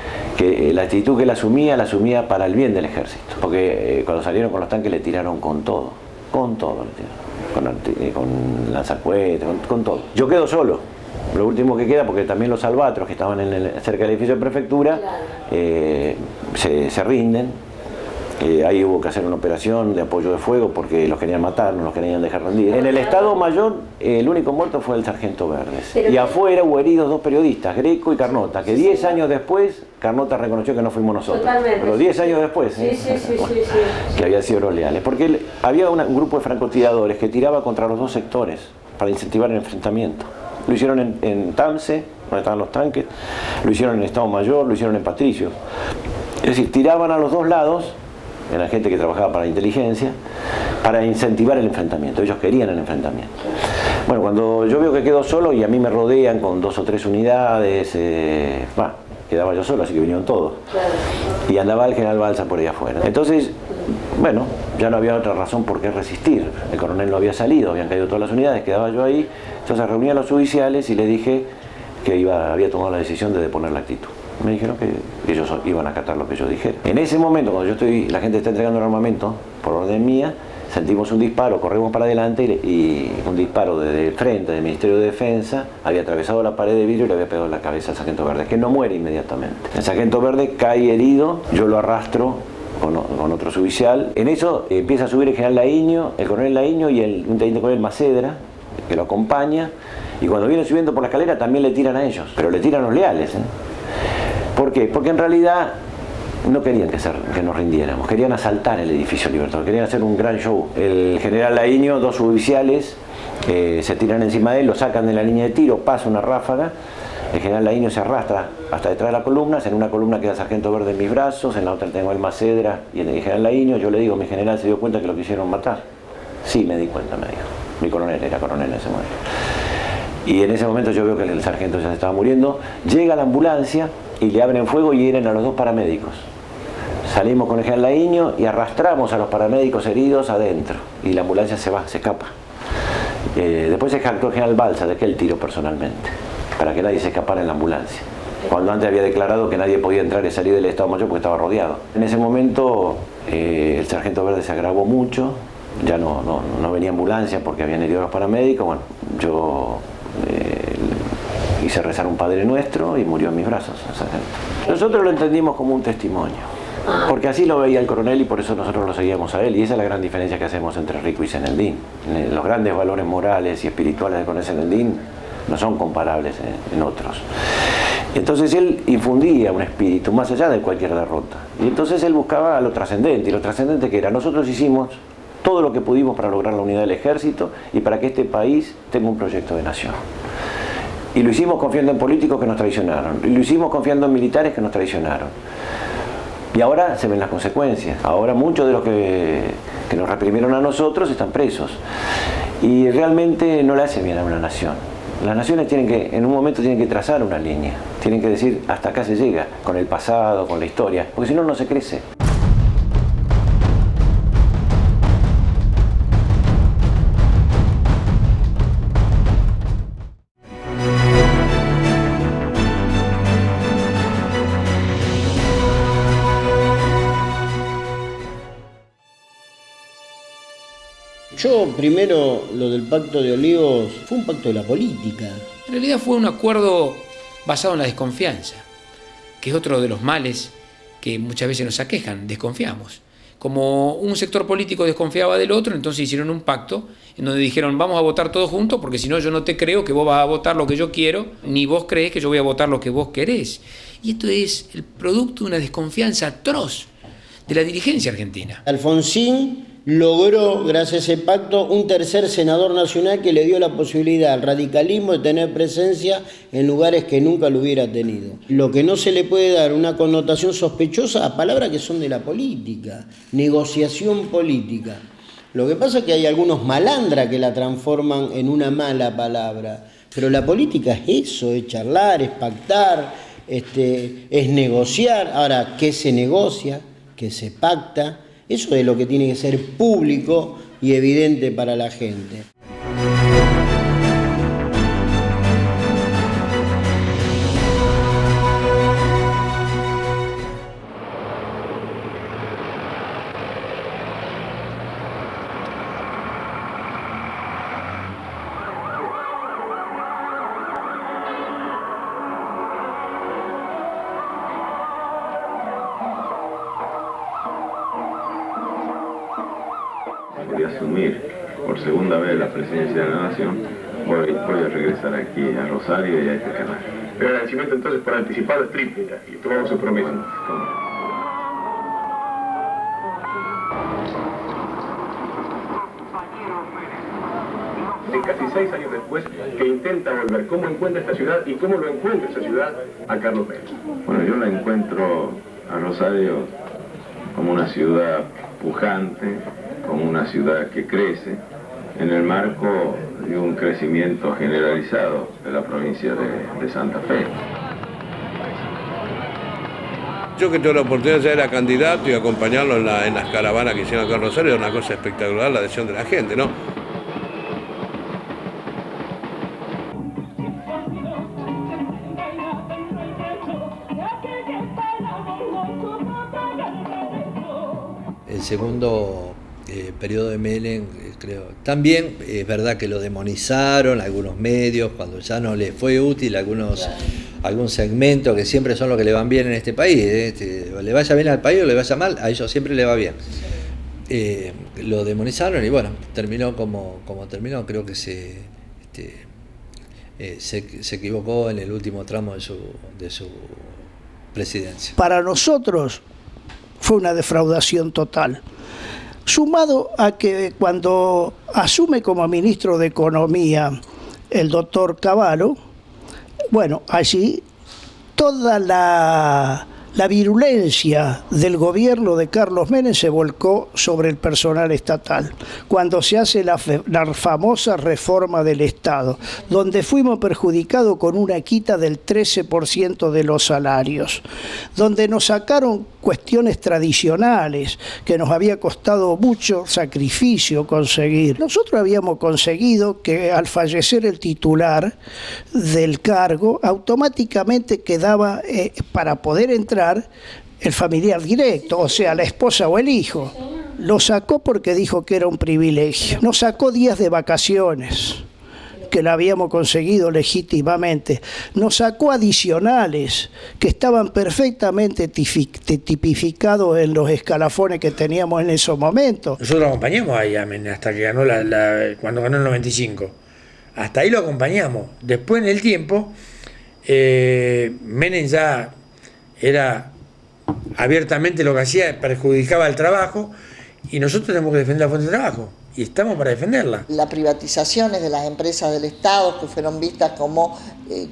la actitud que él asumía, la asumía para el bien del ejército. Porque cuando salieron con los tanques le tiraron con todo. Con todo, con lanzacohetes, con todo. Yo quedo solo, lo último que queda, porque también los albatros que estaban cerca del edificio de prefectura se rinden. Ahí hubo que hacer una operación de apoyo de fuego porque los querían matar, no los querían dejar rendir. En el Estado Mayor el único muerto fue el sargento Verdes. Y afuera hubo heridos 2 periodistas, Greco y Carnota, que 10 años después Carnota reconoció que no fuimos nosotros. Totalmente. Pero 10 años después, que habían sido los leales. Porque había un grupo de francotiradores que tiraba contra los 2 sectores para incentivar el enfrentamiento. Lo hicieron en Tamse, donde estaban los tanques, lo hicieron en el Estado Mayor, lo hicieron en Patricio. Es decir, tiraban a los 2 lados. Era gente que trabajaba para la inteligencia, para incentivar el enfrentamiento. Ellos querían el enfrentamiento. Bueno, cuando yo veo que quedo solo y a mí me rodean con 2 o 3 unidades, quedaba yo solo, así que vinieron todos. Claro. Y andaba el general Balsa por ahí afuera. Entonces, bueno, ya no había otra razón por qué resistir. El coronel no había salido, habían caído todas las unidades, quedaba yo ahí. Entonces reuní a los oficiales y les dije que había tomado la decisión de deponer la actitud. Me dijeron que ellos iban a acatar lo que yo dijera. En ese momento, cuando la gente está entregando el armamento, por orden mía, sentimos un disparo, corremos para adelante y un disparo desde el frente del Ministerio de Defensa había atravesado la pared de vidrio y le había pegado en la cabeza al sargento Verde, que no muere inmediatamente. El sargento Verde cae herido, yo lo arrastro con otro suboficial. En eso empieza a subir el general Laíño, el coronel Laíño y un teniente coronel Macedra, que lo acompaña, y cuando viene subiendo por la escalera también le tiran a ellos, pero le tiran los leales. ¿Por qué? Porque en realidad no querían que nos rindiéramos, querían asaltar el edificio Libertador, querían hacer un gran show. El general Laíño, 2 suboficiales, se tiran encima de él, lo sacan de la línea de tiro, pasa una ráfaga, el general Laíño se arrastra hasta detrás de las columnas, en una columna queda el sargento Verde en mis brazos, en la otra tengo el Macedra y el general Laíño. Yo le digo, mi general se dio cuenta que lo quisieron matar. Sí, me di cuenta, me dijo. Mi coronel, era coronel en ese momento. Y en ese momento yo veo que el sargento ya se estaba muriendo. Llega la ambulancia y le abren fuego y hieren a los 2 paramédicos. Salimos con el general Laíño y arrastramos a los paramédicos heridos adentro. Y la ambulancia se va, se escapa. Después se jactó el general Balsa de que él tiró personalmente, para que nadie se escapara en la ambulancia. Cuando antes había declarado que nadie podía entrar y salir del Estado Mayor porque estaba rodeado. En ese momento el sargento Verde se agravó mucho. Ya no venía ambulancia porque habían herido a los paramédicos. Bueno, yo hice rezar un Padre Nuestro y murió en mis brazos. Nosotros lo entendimos como un testimonio, porque así lo veía el coronel y por eso nosotros lo seguíamos a él. Y esa es la gran diferencia que hacemos entre Rico y Zeneldín. Los grandes valores morales y espirituales de coronel Zeneldín no son comparables en otros. Entonces él infundía un espíritu más allá de cualquier derrota. Y entonces él buscaba lo trascendente. Y lo trascendente que era, nosotros hicimos todo lo que pudimos para lograr la unidad del ejército y para que este país tenga un proyecto de nación. Y lo hicimos confiando en políticos que nos traicionaron. Y lo hicimos confiando en militares que nos traicionaron. Y ahora se ven las consecuencias. Ahora muchos de los que nos reprimieron a nosotros están presos. Y realmente no le hace bien a una nación. Las naciones en un momento tienen que trazar una línea. Tienen que decir, hasta acá se llega, con el pasado, con la historia. Porque si no, no se crece. Yo primero, lo del Pacto de Olivos, fue un pacto de la política. En realidad fue un acuerdo basado en la desconfianza, que es otro de los males que muchas veces nos aquejan, desconfiamos. Como un sector político desconfiaba del otro, entonces hicieron un pacto en donde dijeron vamos a votar todos juntos porque si no yo no te creo que vos vas a votar lo que yo quiero, ni vos crees que yo voy a votar lo que vos querés. Y esto es el producto de una desconfianza atroz de la dirigencia argentina. Alfonsín logró, gracias a ese pacto, un tercer senador nacional que le dio la posibilidad al radicalismo de tener presencia en lugares que nunca lo hubiera tenido. Lo que no se le puede dar una connotación sospechosa a palabras que son de la política, negociación política. Lo que pasa es que hay algunos malandras que la transforman en una mala palabra, pero la política es eso, es charlar, es pactar, es negociar. Ahora, ¿qué se negocia? ¿Qué se pacta? Eso es lo que tiene que ser público y evidente para la gente. De asumir por segunda vez la presidencia de la Nación, voy a regresar aquí a Rosario y a este canal. El agradecimiento entonces por anticipado es triple y tomamos su promesa. De casi 6 años después, que intenta volver, ¿cómo encuentra esta ciudad y cómo lo encuentra esta ciudad a Carlos Pérez? Bueno, yo la encuentro a Rosario como una ciudad pujante, como una ciudad que crece en el marco de un crecimiento generalizado de la provincia de Santa Fe. Yo que tuve la oportunidad de ser candidato y acompañarlo en las caravanas que hicieron acá en Rosario, era una cosa espectacular la adhesión de la gente, ¿no? El segundo periodo de Menem, creo. También es verdad que lo demonizaron algunos medios cuando ya no les fue útil algún segmento que siempre son los que le van bien en este país. Le vaya bien al país o le vaya mal, a ellos siempre le va bien. Lo demonizaron y bueno, terminó como terminó. Creo que se equivocó en el último tramo de su presidencia. Para nosotros fue una defraudación total. Sumado a que cuando asume como ministro de Economía el doctor Cavallo, bueno, allí toda la La virulencia del gobierno de Carlos Menem se volcó sobre el personal estatal, cuando se hace la famosa reforma del Estado, donde fuimos perjudicados con una quita del 13% de los salarios, donde nos sacaron cuestiones tradicionales que nos había costado mucho sacrificio conseguir. Nosotros habíamos conseguido que al fallecer el titular del cargo, automáticamente quedaba para poder entrar el familiar directo, o sea, la esposa o el hijo. Lo sacó porque dijo que era un privilegio. Nos sacó días de vacaciones, que la habíamos conseguido legítimamente. Nos sacó adicionales, que estaban perfectamente tipificados en los escalafones que teníamos en esos momentos. Nosotros acompañamos a Menem hasta que ganó cuando ganó el 95. Hasta ahí lo acompañamos. Después, en el tiempo, Menem ya era abiertamente lo que hacía, perjudicaba el trabajo, y nosotros tenemos que defender la fuente de trabajo, y estamos para defenderla. Las privatizaciones de las empresas del Estado, que fueron vistas como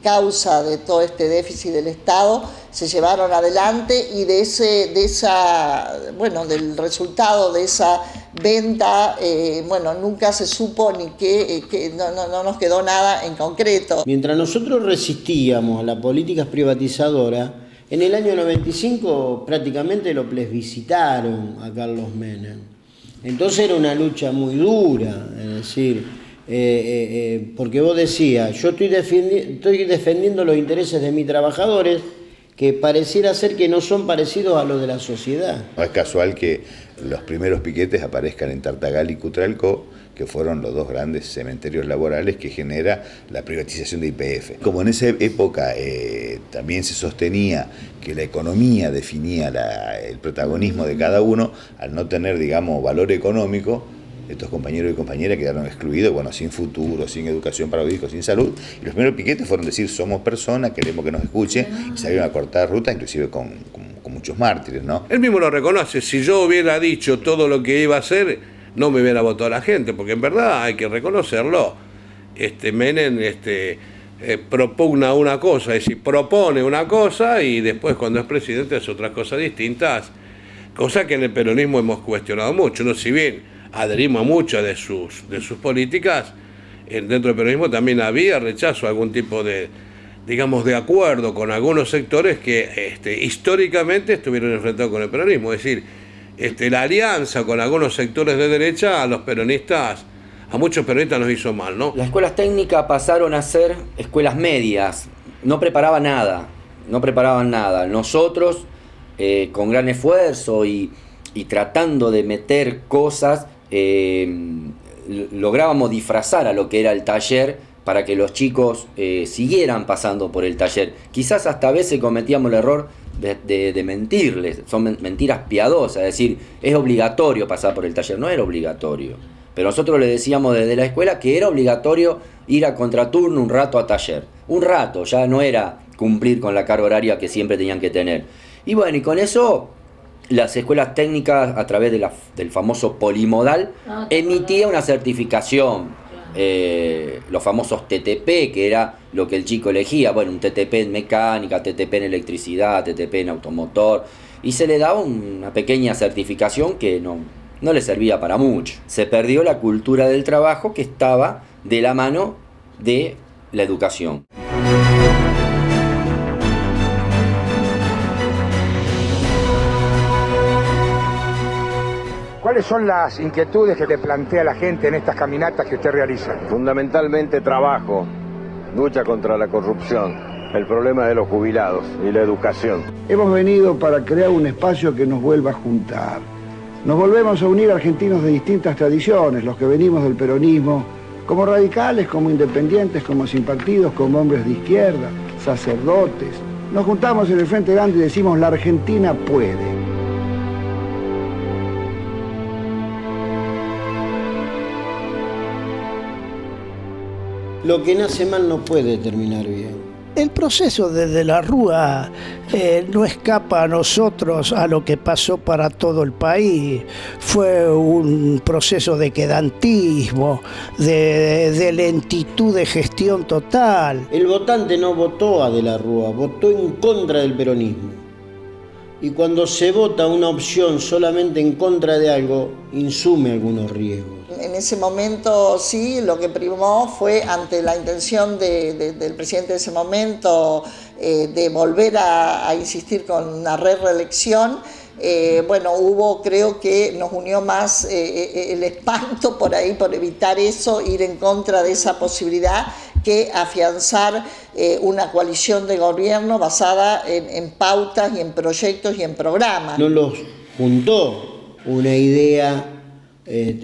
causa de todo este déficit del Estado, se llevaron adelante, y del resultado de esa venta, nunca se supo ni que no nos quedó nada en concreto. Mientras nosotros resistíamos a las políticas privatizadoras, en el año 95 prácticamente lo plebiscitaron a Carlos Menem. Entonces era una lucha muy dura, es decir, porque vos decías, yo estoy defendiendo los intereses de mis trabajadores, que pareciera ser que no son parecidos a los de la sociedad. No es casual que los primeros piquetes aparezcan en Tartagal y Cutralcó, que fueron los dos grandes cementerios laborales que genera la privatización de YPF. Como en esa época también se sostenía que la economía definía el protagonismo de cada uno, al no tener, digamos, valor económico, estos compañeros y compañeras quedaron excluidos, sin futuro, sin educación para los hijos, sin salud. Y los primeros piquetes fueron decir, somos personas, queremos que nos escuchen, y salieron a cortar ruta, inclusive con muchos mártires, ¿no? Él mismo lo reconoce. Si yo hubiera dicho todo lo que iba a hacer, no me hubiera votado la gente, porque en verdad hay que reconocerlo. Menem propugna una cosa, es decir, propone una cosa, y después cuando es presidente hace otras cosas distintas, cosa que en el peronismo hemos cuestionado mucho, ¿no? Si bien adherimos a muchas de sus políticas, dentro del peronismo también había rechazo a algún tipo de acuerdo con algunos sectores que históricamente estuvieron enfrentados con el peronismo. Es decir, la alianza con algunos sectores de derecha a muchos peronistas nos hizo mal, ¿no? Las escuelas técnicas pasaron a ser escuelas medias, no preparaban nada. Nosotros, con gran esfuerzo y tratando de meter cosas, lográbamos disfrazar a lo que era el taller para que los chicos siguieran pasando por el taller. Quizás hasta a veces cometíamos el error de mentirles, son mentiras piadosas, es decir, es obligatorio pasar por el taller, no era obligatorio. Pero nosotros le decíamos desde la escuela que era obligatorio ir a contraturno un rato a taller. Un rato, ya no era cumplir con la carga horaria que siempre tenían que tener. Y bueno, y con eso las escuelas técnicas, a través del famoso polimodal, emitía una certificación. Los famosos TTP, que era lo que el chico elegía, un TTP en mecánica, TTP en electricidad, TTP en automotor, y se le daba una pequeña certificación que no le servía para mucho. Se perdió la cultura del trabajo que estaba de la mano de la educación. ¿Cuáles son las inquietudes que le plantea la gente en estas caminatas que usted realiza? Fundamentalmente trabajo, lucha contra la corrupción, el problema de los jubilados y la educación. Hemos venido para crear un espacio que nos vuelva a juntar. Nos volvemos a unir argentinos de distintas tradiciones, los que venimos del peronismo, como radicales, como independientes, como sin partidos, como hombres de izquierda, sacerdotes. Nos juntamos en el Frente Grande y decimos, la Argentina puede. Lo que nace mal no puede terminar bien. El proceso desde la Rúa no escapa a nosotros a lo que pasó para todo el país. Fue un proceso de quedantismo, de lentitud de gestión total. El votante no votó a De la Rúa, votó en contra del peronismo. Y cuando se vota una opción solamente en contra de algo, insume algunos riesgos. En ese momento sí, lo que primó fue, ante la intención del presidente de ese momento de volver a insistir con una reelección, hubo, creo que nos unió más el espanto por ahí, por evitar eso, ir en contra de esa posibilidad, que afianzar una coalición de gobierno basada en pautas y en proyectos y en programas. No los juntó una idea,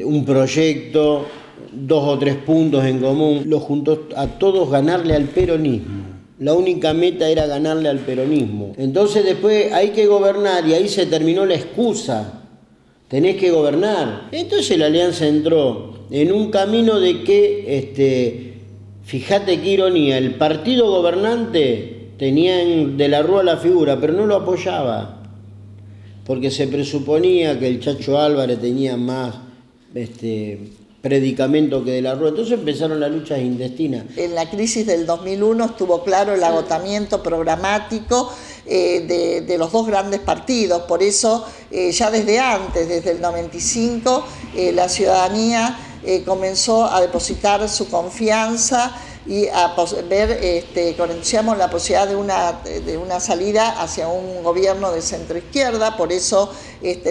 un proyecto, 2 o 3 puntos en común, los juntó a todos ganarle al peronismo. La única meta era ganarle al peronismo. Entonces después hay que gobernar y ahí se terminó la excusa. Tenés que gobernar. Entonces la alianza entró en un camino de que, fíjate qué ironía, el partido gobernante tenía de la Rúa la figura, pero no lo apoyaba. Porque se presuponía que el Chacho Álvarez tenía más predicamento que de la Rúa. Entonces empezaron las luchas intestinas. En la crisis del 2001 estuvo claro el agotamiento programático de los dos grandes partidos. Por eso, ya desde antes, desde el 95, la ciudadanía comenzó a depositar su confianza y a ver con entusiasmo la posibilidad de una salida hacia un gobierno de centro-izquierda. Por eso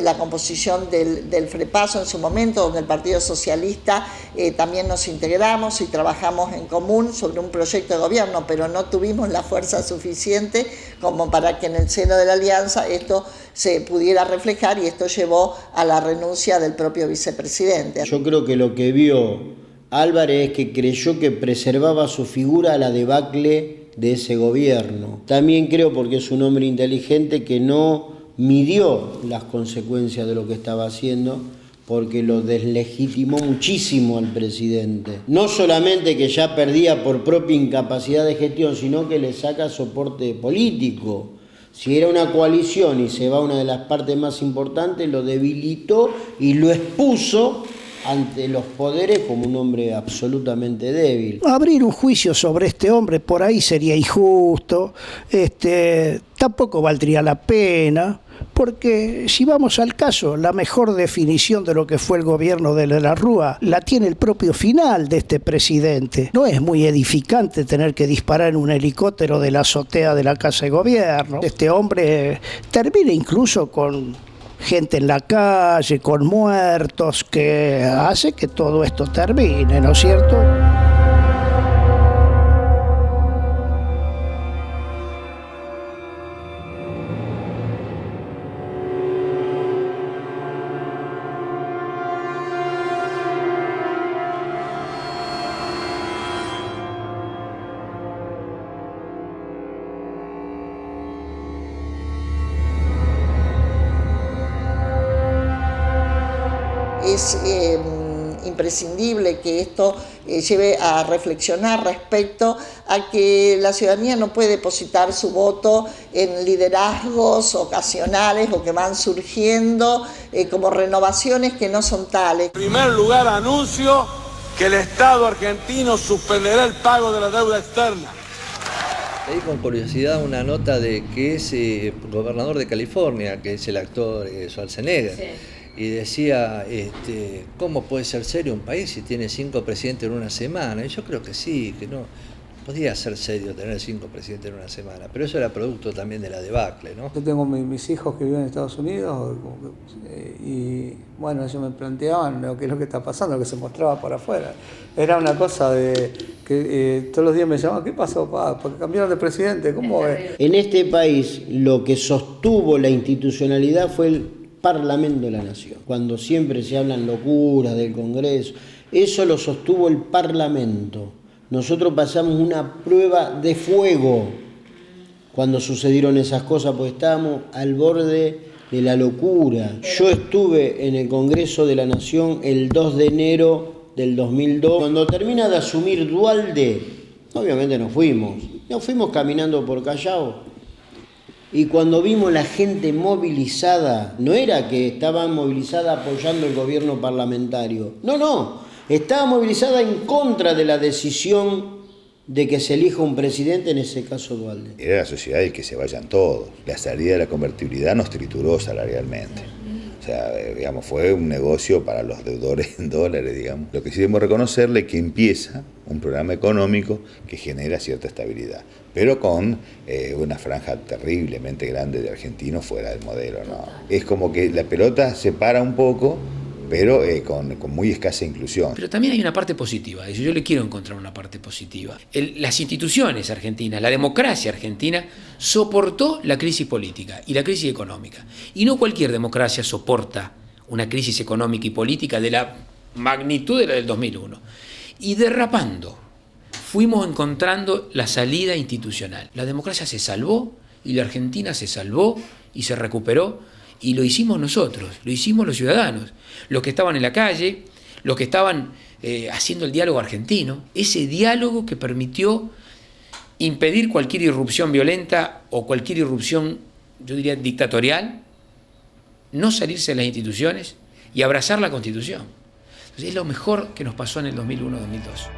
la composición del FREPASO en su momento, donde el Partido Socialista también nos integramos y trabajamos en común sobre un proyecto de gobierno, pero no tuvimos la fuerza suficiente como para que en el seno de la alianza esto se pudiera reflejar, y esto llevó a la renuncia del propio vicepresidente. Yo creo que lo que vio Álvarez es que creyó que preservaba su figura a la debacle de ese gobierno. También creo, porque es un hombre inteligente, que no midió las consecuencias de lo que estaba haciendo, porque lo deslegitimó muchísimo al presidente. No solamente que ya perdía por propia incapacidad de gestión, sino que le saca soporte político. Si era una coalición y se va una de las partes más importantes, lo debilitó y lo expuso ante los poderes como un hombre absolutamente débil. Abrir un juicio sobre este hombre por ahí sería injusto, tampoco valdría la pena, porque si vamos al caso, la mejor definición de lo que fue el gobierno de la Rúa la tiene el propio final de este presidente. No es muy edificante tener que disparar en un helicóptero de la azotea de la Casa de Gobierno. Este hombre termina incluso con gente en la calle, con muertos, que hace que todo esto termine, ¿no es cierto? Es imprescindible que esto lleve a reflexionar respecto a que la ciudadanía no puede depositar su voto en liderazgos ocasionales o que van surgiendo como renovaciones que no son tales. En primer lugar, anuncio que el Estado argentino suspenderá el pago de la deuda externa. Leí con curiosidad una nota de que es gobernador de California, que es el actor Schwarzenegger. Sí. Y decía, ¿cómo puede ser serio un país si tiene 5 presidentes en una semana? Y yo creo que sí, que no podía ser serio tener 5 presidentes en una semana, pero eso era producto también de la debacle, ¿no? Yo tengo mis hijos que viven en Estados Unidos y bueno, ellos me planteaban lo que es lo que está pasando, lo que se mostraba por afuera. Era una cosa de que todos los días me llamaban, ¿qué pasó, papá? Porque cambiaron de presidente, ¿cómo es? En este país lo que sostuvo la institucionalidad fue el Parlamento de la Nación. Cuando siempre se hablan locuras del Congreso, eso lo sostuvo el Parlamento. Nosotros pasamos una prueba de fuego cuando sucedieron esas cosas, porque estábamos al borde de la locura. Yo estuve en el Congreso de la Nación el 2 de enero del 2002. Cuando termina de asumir Duhalde, obviamente nos fuimos caminando por Callao. Y cuando vimos la gente movilizada, no era que estaban movilizada apoyando el gobierno parlamentario, no, estaba movilizada en contra de la decisión de que se elija un presidente, en ese caso Duhalde. Era la sociedad y que se vayan todos. La salida de la convertibilidad nos trituró salarialmente. O sea, digamos, fue un negocio para los deudores en dólares, digamos. Lo que sí debemos reconocerle es que empieza un programa económico que genera cierta estabilidad, pero con una franja terriblemente grande de argentinos fuera del modelo, ¿no? Es como que la pelota se para un poco, pero con muy escasa inclusión. Pero también hay una parte positiva, yo le quiero encontrar una parte positiva. Las instituciones argentinas, la democracia argentina soportó la crisis política y la crisis económica. Y no cualquier democracia soporta una crisis económica y política de la magnitud de la del 2001. Y derrapando, fuimos encontrando la salida institucional. La democracia se salvó y la Argentina se salvó y se recuperó. Y lo hicimos nosotros, lo hicimos los ciudadanos, los que estaban en la calle, los que estaban haciendo el diálogo argentino, ese diálogo que permitió impedir cualquier irrupción violenta o cualquier irrupción, yo diría, dictatorial, no salirse de las instituciones y abrazar la Constitución. Entonces, es lo mejor que nos pasó en el 2001-2002.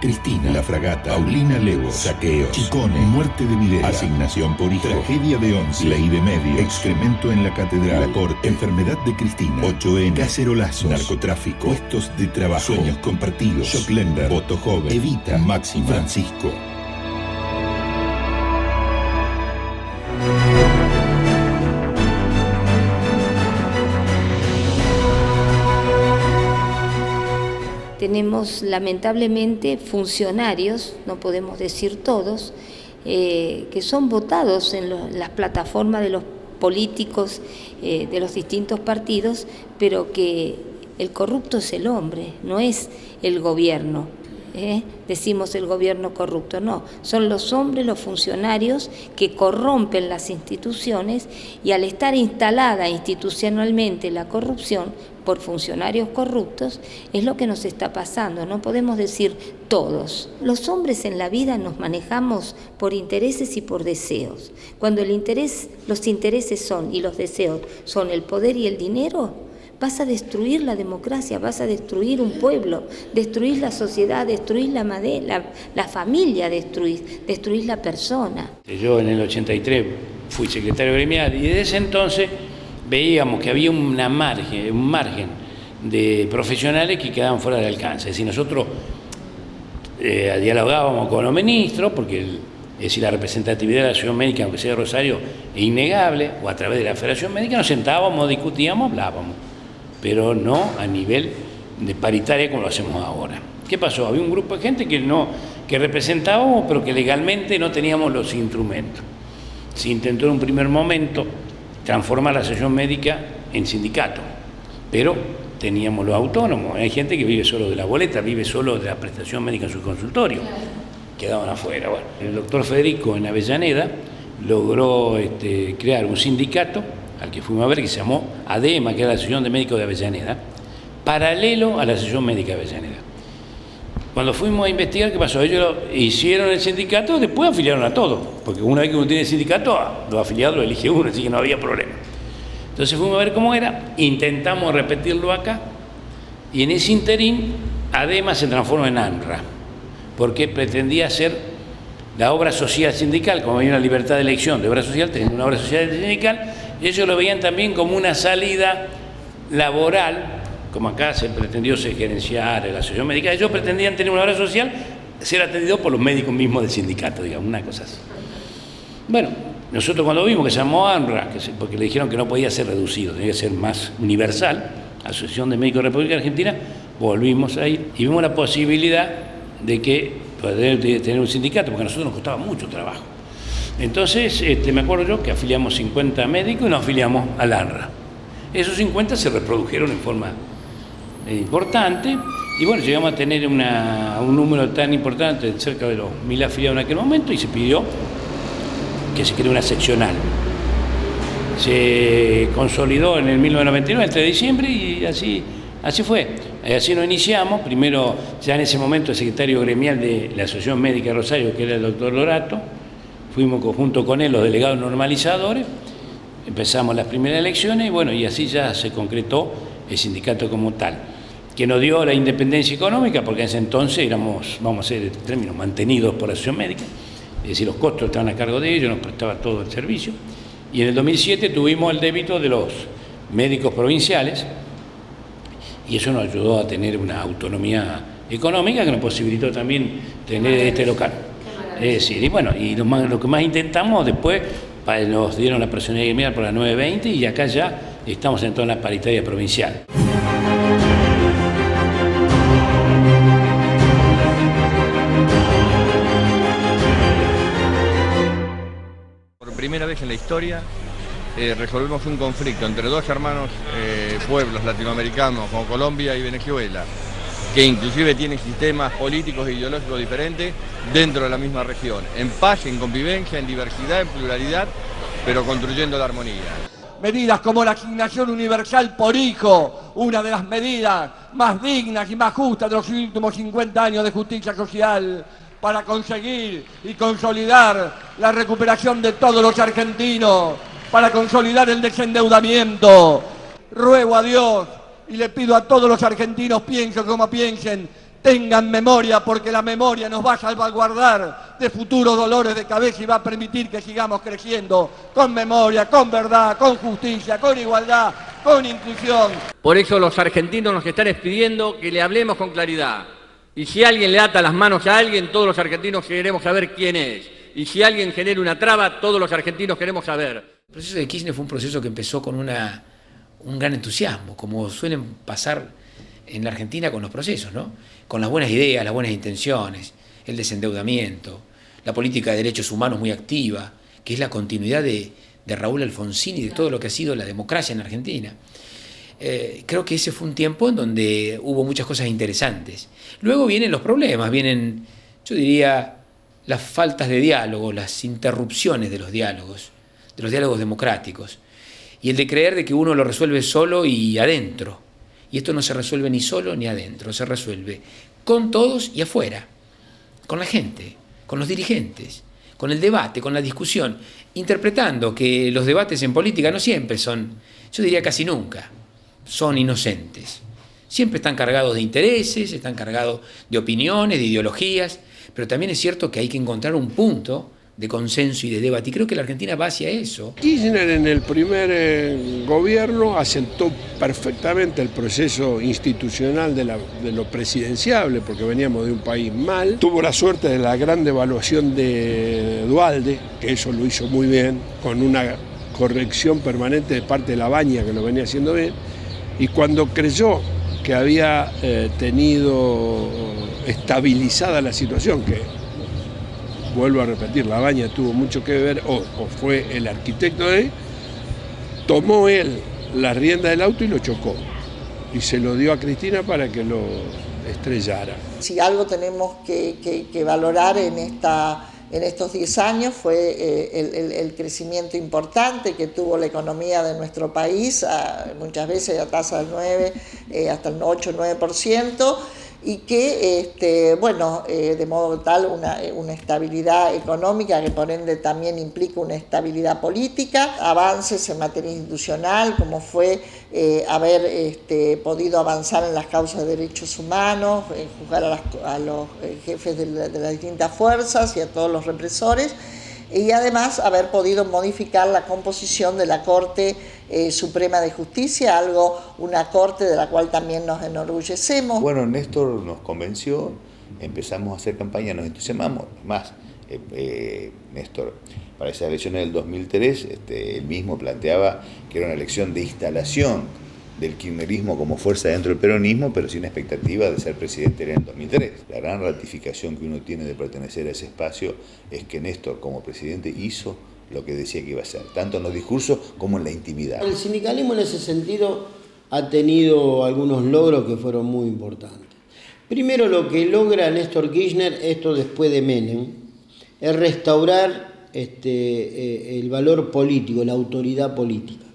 Cristina, La Fragata, Paulina Lego, saqueos, chicones, muerte de Videla, asignación por hijo, tragedia de 11, ley de medios, excremento en la catedral, la corte, enfermedad de Cristina, 8N, cacerolazos, narcotráfico, puestos de trabajo, sueños compartidos, Schocklender, voto joven, Evita, Máximo, Francisco. Tenemos lamentablemente funcionarios, no podemos decir todos, que son votados en las plataformas de los políticos de los distintos partidos, pero que el corrupto es el hombre, no es el gobierno. Decimos el gobierno corrupto, no, son los hombres, los funcionarios que corrompen las instituciones, y al estar instalada institucionalmente la corrupción por funcionarios corruptos es lo que nos está pasando. No podemos decir todos. Los hombres en la vida nos manejamos por intereses y por deseos. Cuando los intereses son y los deseos son el poder y el dinero, vas a destruir la democracia, vas a destruir un pueblo, destruir la sociedad, destruir la familia, destruir la persona. Yo en el 83 fui secretario gremial y desde ese entonces veíamos que había un margen de profesionales que quedaban fuera de alcance. Es decir, nosotros dialogábamos con los ministros, porque la representatividad de la Asociación Médica, aunque sea de Rosario, es innegable, o a través de la Federación Médica nos sentábamos, discutíamos, hablábamos, pero no a nivel de paritaria como lo hacemos ahora. ¿Qué pasó? Había un grupo de gente que representábamos, pero que legalmente no teníamos los instrumentos. Se intentó en un primer momento transformar la Asociación Médica en sindicato, pero teníamos los autónomos. Hay gente que vive solo de la boleta, vive solo de la prestación médica en su consultorio, quedaban afuera. Bueno, el doctor Federico en Avellaneda logró crear un sindicato al que fuimos a ver, que se llamó ADEMA, que era la Asociación de Médicos de Avellaneda, paralelo a la Asociación Médica de Avellaneda. Cuando fuimos a investigar qué pasó, ellos hicieron el sindicato, después afiliaron a todos, porque una vez que uno tiene sindicato, los afiliados lo elige uno, así que no había problema. Entonces fuimos a ver cómo era, intentamos repetirlo acá, y en ese interín ADEMA se transformó en ANRA, porque pretendía hacer la obra social sindical, como había una libertad de elección de obra social, teniendo una obra social sindical, y ellos lo veían también como una salida laboral, como acá se pretendió ser gerenciar la Asociación Médica. Ellos pretendían tener una obra social, ser atendidos por los médicos mismos del sindicato, digamos, una cosa así. Bueno, nosotros cuando vimos que se llamó ANRA, porque le dijeron que no podía ser reducido, tenía que ser más universal, Asociación de Médicos de la República Argentina, volvimos a ir y vimos la posibilidad de que poder tener un sindicato, porque a nosotros nos costaba mucho trabajo. Entonces, me acuerdo yo que afiliamos 50 médicos y nos afiliamos al ANRA. Esos 50 se reprodujeron en forma importante y bueno, llegamos a tener un número tan importante, cerca de los 1000 afiliados en aquel momento, y se pidió que se cree una seccional. Se consolidó en el 1999, el 3 de diciembre, y así fue. Así nos iniciamos. Primero, ya en ese momento, el secretario gremial de la Asociación Médica de Rosario, que era el doctor Lorato, fuimos junto con él los delegados normalizadores, empezamos las primeras elecciones y bueno, y así ya se concretó el sindicato como tal, que nos dio la independencia económica, porque en ese entonces éramos, vamos a hacer el término, mantenidos por la Asociación Médica, es decir, los costos estaban a cargo de ellos, nos prestaba todo el servicio, y en el 2007 tuvimos el débito de los médicos provinciales, y eso nos ayudó a tener una autonomía económica que nos posibilitó también tener este local. Es decir, y bueno, y lo que más intentamos después, nos dieron la personalidad gremial por la 920 y acá ya estamos en toda la paritaria provincial. Por primera vez en la historia resolvemos un conflicto entre dos hermanos pueblos latinoamericanos como Colombia y Venezuela, que inclusive tienen sistemas políticos e ideológicos diferentes dentro de la misma región, en paz, en convivencia, en diversidad, en pluralidad, pero construyendo la armonía. Medidas como la asignación universal por hijo, una de las medidas más dignas y más justas de los últimos 50 años de justicia social, para conseguir y consolidar la recuperación de todos los argentinos, para consolidar el desendeudamiento. Ruego a Dios y le pido a todos los argentinos, piensen como piensen, tengan memoria, porque la memoria nos va a salvaguardar de futuros dolores de cabeza y va a permitir que sigamos creciendo con memoria, con verdad, con justicia, con igualdad, con inclusión. Por eso los argentinos nos están pidiendo que le hablemos con claridad. Y si alguien le ata las manos a alguien, todos los argentinos queremos saber quién es. Y si alguien genera una traba, todos los argentinos queremos saber. El proceso de Kirchner fue un proceso que empezó con un gran entusiasmo, como suelen pasar en la Argentina con los procesos, ¿no? Con las buenas ideas, las buenas intenciones, el desendeudamiento, la política de derechos humanos muy activa, que es la continuidad de Raúl Alfonsín y de todo lo que ha sido la democracia en Argentina. Creo que ese fue un tiempo en donde hubo muchas cosas interesantes. Luego vienen los problemas, vienen, yo diría, las faltas de diálogo, las interrupciones de los diálogos democráticos, y el de creer de que uno lo resuelve solo y adentro. Y esto no se resuelve ni solo ni adentro, se resuelve con todos y afuera, con la gente, con los dirigentes, con el debate, con la discusión, interpretando que los debates en política no siempre son, yo diría casi nunca, son inocentes. Siempre están cargados de intereses, están cargados de opiniones, de ideologías, pero también es cierto que hay que encontrar un punto de consenso y de debate, y creo que la Argentina va hacia eso. Kirchner en el primer gobierno asentó perfectamente el proceso institucional de lo presidenciable, porque veníamos de un país mal. Tuvo la suerte de la gran devaluación de Duhalde, que eso lo hizo muy bien, con una corrección permanente de parte de la Baña, que lo venía haciendo bien, y cuando creyó que había tenido estabilizada la situación, que vuelvo a repetir, la Baña tuvo mucho que ver, o fue el arquitecto de él, tomó él la rienda del auto y lo chocó, y se lo dio a Cristina para que lo estrellara. Si algo tenemos que valorar en estos 10 años fue el crecimiento importante que tuvo la economía de nuestro país, muchas veces a tasa del 9, hasta el 8-9%, y que, de modo tal una estabilidad económica que por ende también implica una estabilidad política, avances en materia institucional, como fue haber podido avanzar en las causas de derechos humanos, juzgar a los jefes de las distintas fuerzas y a todos los represores, y además haber podido modificar la composición de la Corte Suprema de Justicia, una corte de la cual también nos enorgullecemos. Bueno, Néstor nos convenció, empezamos a hacer campaña, nos entusiasmamos. Más, Néstor, para esas elecciones del 2003, él mismo planteaba que era una elección de instalación del kirchnerismo como fuerza dentro del peronismo, pero sin expectativa de ser presidente en el 2003. La gran ratificación que uno tiene de pertenecer a ese espacio es que Néstor, como presidente, hizo lo que decía que iba a hacer, tanto en los discursos como en la intimidad. El sindicalismo en ese sentido ha tenido algunos logros que fueron muy importantes. Primero, lo que logra Néstor Kirchner, esto después de Menem, es restaurar el valor político, la autoridad política.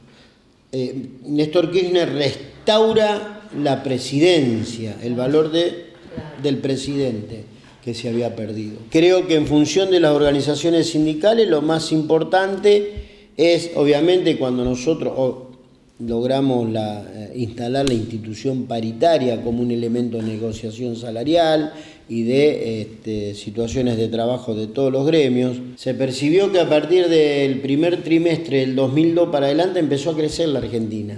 Néstor Kirchner restaura la presidencia, el valor del presidente que se había perdido. Creo que en función de las organizaciones sindicales lo más importante es, obviamente, cuando nosotros, logramos instalar la institución paritaria como un elemento de negociación salarial y de situaciones de trabajo de todos los gremios. Se percibió que a partir del primer trimestre del 2002 para adelante empezó a crecer la Argentina,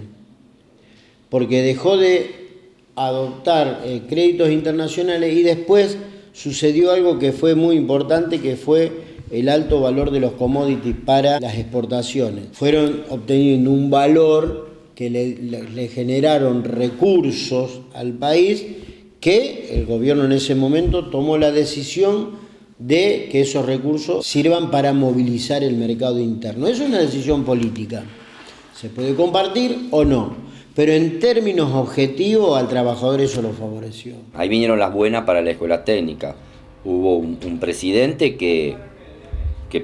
porque dejó de adoptar créditos internacionales y después sucedió algo que fue muy importante, que fue el alto valor de los commodities para las exportaciones. Fueron obteniendo un valor que le generaron recursos al país, que el gobierno en ese momento tomó la decisión de que esos recursos sirvan para movilizar el mercado interno. Es una decisión política, se puede compartir o no, pero en términos objetivos al trabajador eso lo favoreció. Ahí vinieron las buenas para la escuela técnica. Hubo un presidente que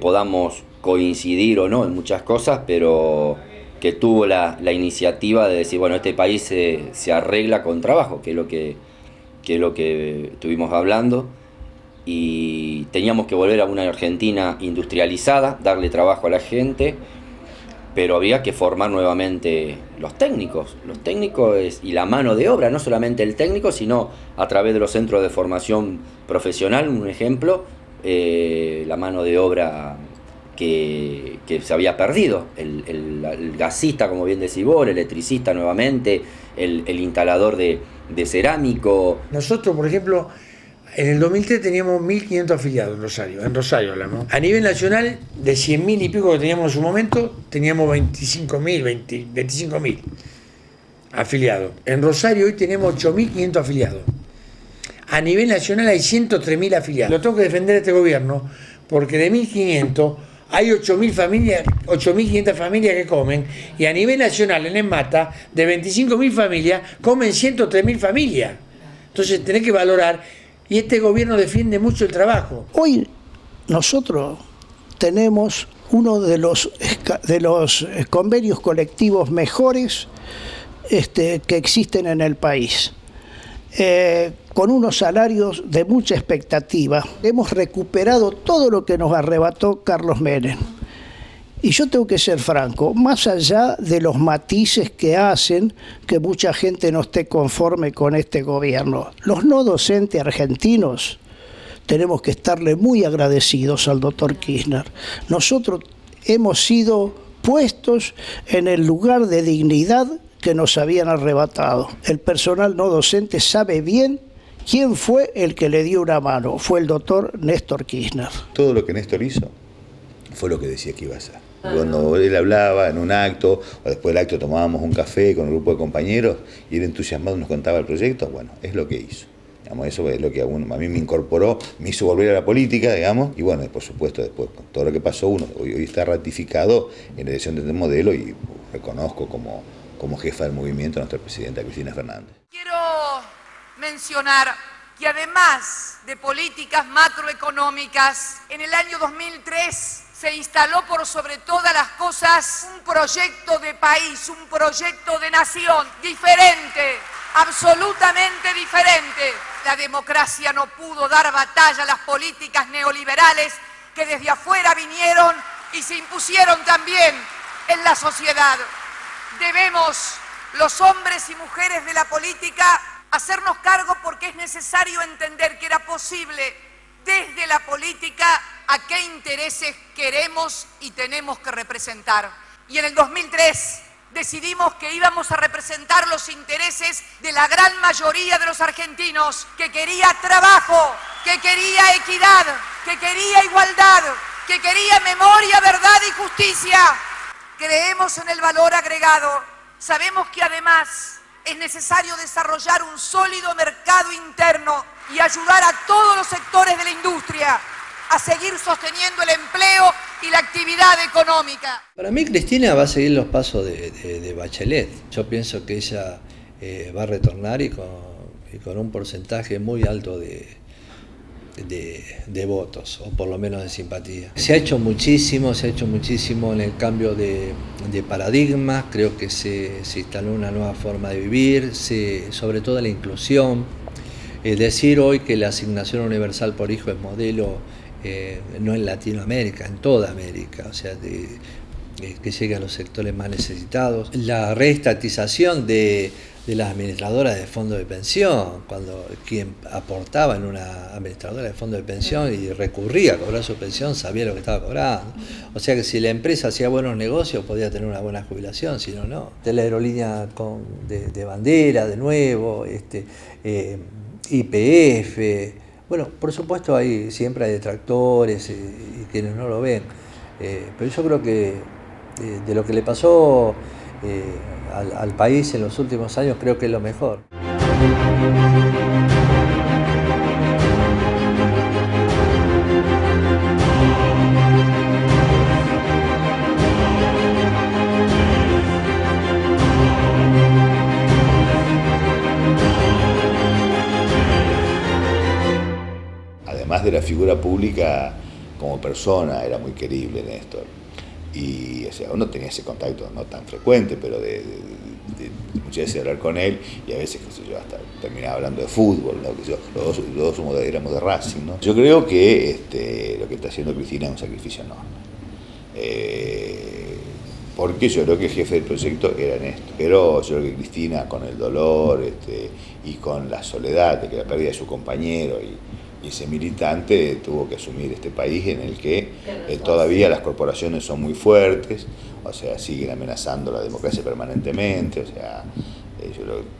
podamos coincidir o no en muchas cosas, pero que tuvo la iniciativa de decir, bueno, este país se arregla con trabajo, que es lo que estuvimos hablando, y teníamos que volver a una Argentina industrializada, darle trabajo a la gente, pero había que formar nuevamente los técnicos y la mano de obra, no solamente el técnico, sino a través de los centros de formación profesional, un ejemplo, la mano de obra que se había perdido, el gasista, como bien decís vos, el electricista nuevamente, el instalador de cerámico. Nosotros, por ejemplo, en el 2003 teníamos 1.500 afiliados en Rosario hablamos. A nivel nacional, de 100.000 y pico que teníamos en su momento, teníamos 25.000 afiliados. En Rosario hoy tenemos 8.500 afiliados. A nivel nacional hay 103.000 afiliados. Lo tengo que defender a este gobierno porque de 1.500 hay 8.500 familias que comen, y a nivel nacional en EMATA de 25.000 familias comen 103.000 familias. Entonces tenés que valorar, y este gobierno defiende mucho el trabajo. Hoy nosotros tenemos uno de los convenios colectivos mejores que existen en el país. Con unos salarios de mucha expectativa. Hemos recuperado todo lo que nos arrebató Carlos Menem. Y yo tengo que ser franco, más allá de los matices que hacen que mucha gente no esté conforme con este gobierno, los no docentes argentinos tenemos que estarle muy agradecidos al doctor Kirchner. Nosotros hemos sido puestos en el lugar de dignidad que nos habían arrebatado. El personal no docente sabe bien quién fue el que le dio una mano. Fue el doctor Néstor Kirchner. Todo lo que Néstor hizo fue lo que decía que iba a hacer. Cuando él hablaba en un acto, o después del acto tomábamos un café con un grupo de compañeros y él entusiasmado nos contaba el proyecto, bueno, es lo que hizo. Digamos, eso es lo que a mí me incorporó, me hizo volver a la política, digamos, y bueno, por supuesto, después con todo lo que pasó, hoy está ratificado en la elección de este modelo y reconozco como jefa del movimiento a nuestra presidenta Cristina Fernández. Quiero mencionar que además de políticas macroeconómicas, en el año 2003 se instaló por sobre todas las cosas un proyecto de país, un proyecto de nación diferente, absolutamente diferente. La democracia no pudo dar batalla a las políticas neoliberales que desde afuera vinieron y se impusieron también en la sociedad. Debemos, los hombres y mujeres de la política, hacernos cargo porque es necesario entender que era posible desde la política a qué intereses queremos y tenemos que representar. Y en el 2003 decidimos que íbamos a representar los intereses de la gran mayoría de los argentinos, que quería trabajo, que quería equidad, que quería igualdad, que quería memoria, verdad y justicia. Creemos en el valor agregado. Sabemos que además es necesario desarrollar un sólido mercado interno y ayudar a todos los sectores de la industria a seguir sosteniendo el empleo y la actividad económica. Para mí Cristina va a seguir los pasos de Bachelet. Yo pienso que ella va a retornar y con un porcentaje muy alto de votos, o por lo menos de simpatía. Se ha hecho muchísimo en el cambio de paradigma. Creo que se instaló una nueva forma de vivir, sobre todo la inclusión. Decir hoy que la asignación universal por hijo es modelo, no en Latinoamérica, en toda América. O sea, que llegue a los sectores más necesitados. La reestatización de las administradoras de fondos de pensión, cuando quien aportaba en una administradora de fondos de pensión y recurría a cobrar su pensión sabía lo que estaba cobrando. O sea que si la empresa hacía buenos negocios podía tener una buena jubilación, si no, no. De la aerolínea de bandera, de nuevo, YPF. Bueno, por supuesto siempre hay detractores y quienes no lo ven. Pero yo creo que de lo que le pasó al país en los últimos años, creo que es lo mejor. Además de la figura pública, como persona era muy querible Néstor. Y o sea, uno tenía ese contacto no tan frecuente, pero de muchas veces hablar con él, y a veces, qué sé yo, hasta terminaba hablando de fútbol, ¿no? Los dos éramos de Racing, ¿no? Yo creo que lo que está haciendo Cristina es un sacrificio enorme. Porque yo creo que el jefe del proyecto era Néstor. Pero yo creo que Cristina, con el dolor y con la soledad de que la pérdida de su compañero y ese militante, tuvo que asumir este país en el que todavía las corporaciones son muy fuertes, o sea, siguen amenazando la democracia permanentemente, o sea,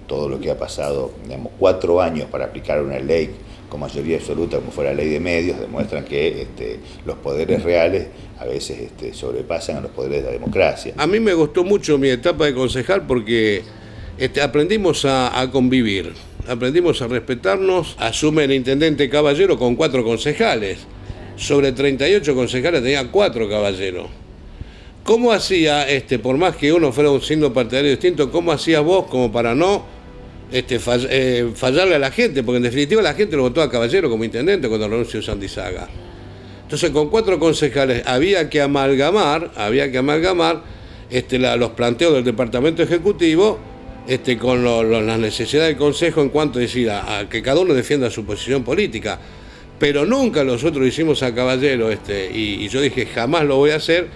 todo lo que ha pasado, digamos, 4 años para aplicar una ley con mayoría absoluta como fue la ley de medios, demuestran que los poderes reales a veces sobrepasan a los poderes de la democracia. A mí me gustó mucho mi etapa de concejal porque aprendimos a convivir. Aprendimos a respetarnos. Asume el intendente Caballero con 4 concejales. Sobre 38 concejales tenía 4 caballeros. ¿Cómo hacía, por más que uno fuera un signo partidario distinto, cómo hacías vos como para no fallarle a la gente? Porque en definitiva la gente lo votó a Caballero como intendente cuando renunció Sandizaga. Entonces con 4 concejales había que amalgamar los planteos del departamento ejecutivo con las necesidades del Consejo en cuanto a que cada uno defienda su posición política. Pero nunca nosotros hicimos a Caballero, y yo dije jamás lo voy a hacer,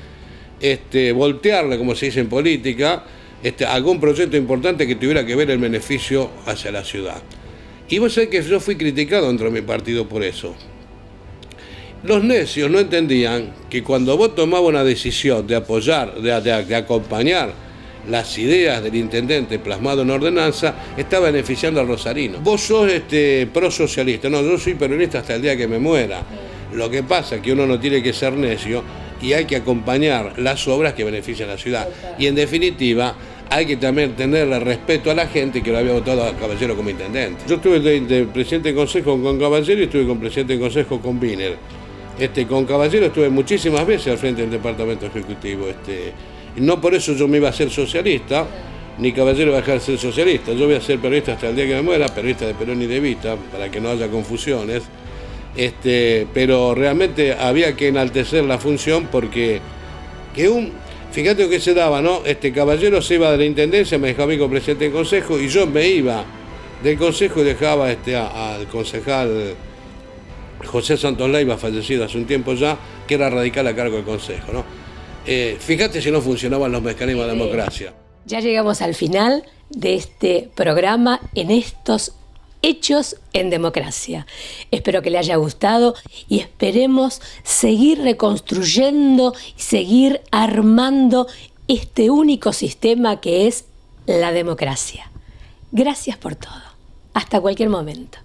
voltearle, como se dice en política, algún proyecto importante que tuviera que ver el beneficio hacia la ciudad. Y vos sabés que yo fui criticado dentro de mi partido por eso. Los necios no entendían que cuando vos tomabas una decisión de apoyar, de acompañar las ideas del intendente plasmado en ordenanza, está beneficiando al rosarino. Vos sos prosocialista, no, yo soy peronista hasta el día que me muera. Lo que pasa es que uno no tiene que ser necio y hay que acompañar las obras que benefician a la ciudad. Y en definitiva, hay que también tenerle respeto a la gente que lo había votado a Caballero como intendente. Yo estuve de presidente de consejo con Caballero y estuve con presidente de consejo con Wiener. Con Caballero estuve muchísimas veces al frente del departamento ejecutivo. No por eso yo me iba a ser socialista, ni Caballero va a dejar de ser socialista. Yo voy a ser peronista hasta el día que me muera, peronista de Perón y de Evita, para que no haya confusiones. Pero realmente había que enaltecer la función porque fíjate lo que se daba, ¿no? Caballero se iba de la intendencia, me dejaba a mí como presidente del consejo, y yo me iba del consejo y dejaba al concejal José Santos Leiva, fallecido hace un tiempo ya, que era radical a cargo del consejo, ¿no? Fíjate si no funcionaban los mecanismos de democracia. Ya llegamos al final de este programa en estos Hechos en Democracia. Espero que le haya gustado y esperemos seguir reconstruyendo y seguir armando este único sistema que es la democracia. Gracias por todo. Hasta cualquier momento.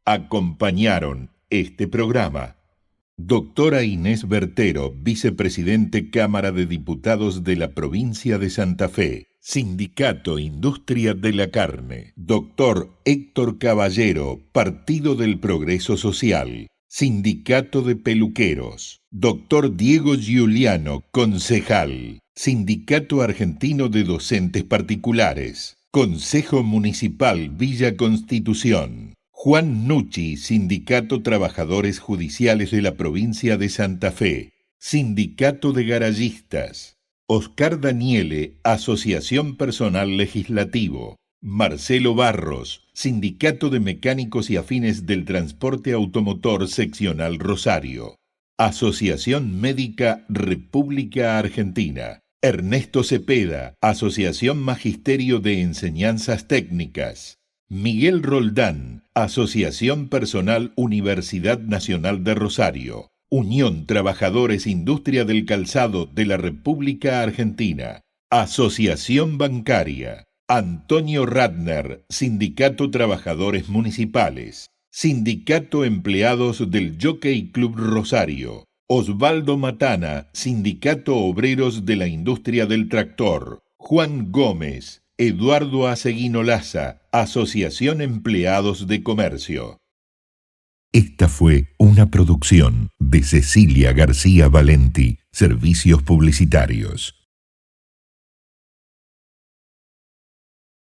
Acompañaron este programa doctora Inés Bertero, vicepresidente Cámara de Diputados de la provincia de Santa Fe, Sindicato Industria de la Carne, doctor Héctor Caballero, Partido del Progreso Social, Sindicato de Peluqueros, doctor Diego Giuliano, concejal, Sindicato Argentino de Docentes Particulares, Consejo Municipal Villa Constitución, Juan Nucci, Sindicato Trabajadores Judiciales de la provincia de Santa Fe, Sindicato de Garallistas, Oscar Daniele, Asociación Personal Legislativo, Marcelo Barros, Sindicato de Mecánicos y Afines del Transporte Automotor Seccional Rosario, Asociación Médica República Argentina. Ernesto Cepeda, Asociación Magisterio de Enseñanzas Técnicas. Miguel Roldán, Asociación Personal Universidad Nacional de Rosario. Unión Trabajadores Industria del Calzado de la República Argentina. Asociación Bancaria. Antonio Ratner, Sindicato Trabajadores Municipales. Sindicato Empleados del Jockey Club Rosario. Osvaldo Matana, Sindicato Obreros de la Industria del Tractor. Juan Gómez, Eduardo Aceguino Laza, Asociación Empleados de Comercio. Esta fue una producción de Cecilia García Valenti, Servicios Publicitarios.